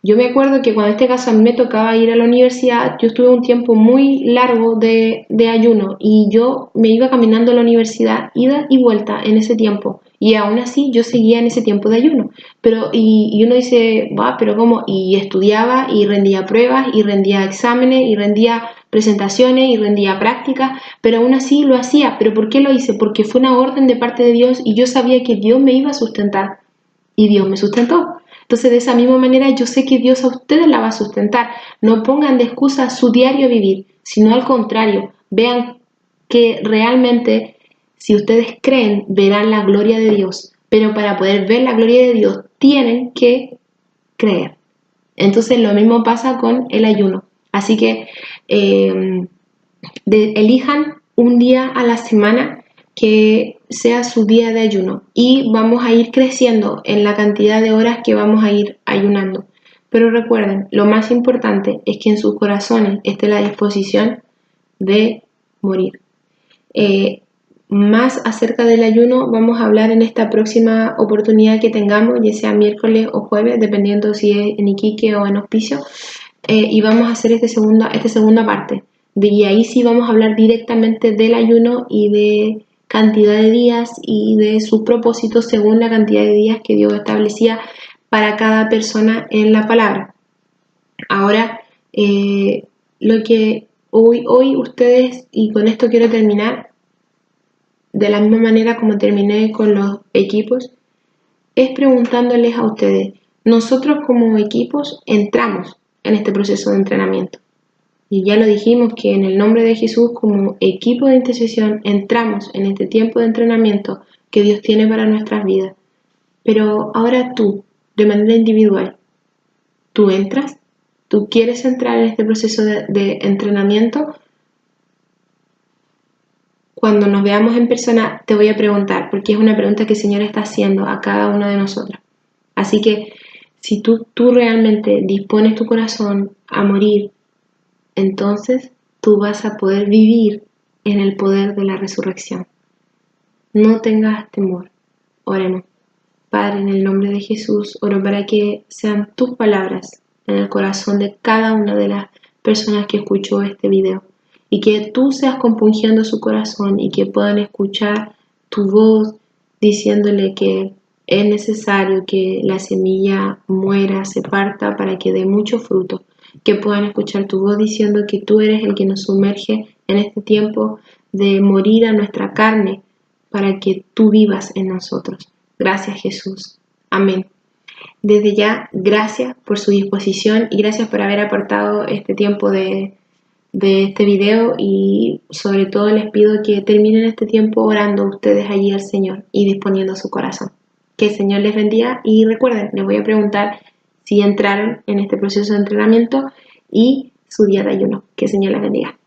Yo me acuerdo que cuando en este caso a mí me tocaba ir a la universidad, yo estuve un tiempo muy largo de ayuno y yo me iba caminando a la universidad, ida y vuelta en ese tiempo. Y aún así yo seguía en ese tiempo de ayuno. Pero, y uno dice, va, pero ¿cómo? Y estudiaba y rendía pruebas y rendía exámenes y rendía presentaciones y rendía prácticas, pero aún así lo hacía. ¿Pero por qué lo hice? Porque fue una orden de parte de Dios y yo sabía que Dios me iba a sustentar. Y Dios me sustentó. Entonces, de esa misma manera, yo sé que Dios a ustedes la va a sustentar. No pongan de excusa su diario vivir, sino al contrario, vean que realmente, si ustedes creen, verán la gloria de Dios. Pero para poder ver la gloria de Dios, tienen que creer. Entonces, lo mismo pasa con el ayuno. Así que elijan un día a la semana que sea su día de ayuno y vamos a ir creciendo en la cantidad de horas que vamos a ir ayunando. Pero recuerden, lo más importante es que en sus corazones esté la disposición de morir. Más acerca del ayuno vamos a hablar en esta próxima oportunidad que tengamos, ya sea miércoles o jueves, dependiendo si es en Iquique o en Hospicio, y vamos a hacer esta segunda parte. Y ahí sí vamos a hablar directamente del ayuno y de cantidad de días y de sus propósitos según la cantidad de días que Dios establecía para cada persona en la palabra. Ahora, lo que hoy ustedes, y con esto quiero terminar, de la misma manera como terminé con los equipos, es preguntándoles a ustedes, nosotros como equipos entramos en este proceso de entrenamiento. Y ya lo dijimos que en el nombre de Jesús, como equipo de intercesión, entramos en este tiempo de entrenamiento que Dios tiene para nuestras vidas. Pero ahora tú, de manera individual. ¿Tú entras? ¿Tú quieres entrar en este proceso de entrenamiento? Cuando nos veamos en persona te voy a preguntar, porque es una pregunta que el Señor está haciendo a cada uno de nosotros. Así que si tú realmente dispones tu corazón a morir, entonces tú vas a poder vivir en el poder de la resurrección. No tengas temor. Oremos. Padre, en el nombre de Jesús, oro para que sean tus palabras en el corazón de cada una de las personas que escuchó este video y que tú seas compungiendo su corazón y que puedan escuchar tu voz diciéndole que es necesario que la semilla muera, se parta para que dé mucho fruto, que puedan escuchar tu voz diciendo que tú eres el que nos sumerge en este tiempo de morir a nuestra carne para que tú vivas en nosotros. Gracias, Jesús. Amén. Desde ya, gracias por su disposición y gracias por haber aportado este tiempo de este video, y sobre todo les pido que terminen este tiempo orando ustedes allí al Señor y disponiendo su corazón. Que el Señor les bendiga, y recuerden, les voy a preguntar si entraron en este proceso de entrenamiento y su día de ayuno. Que el Señor les bendiga.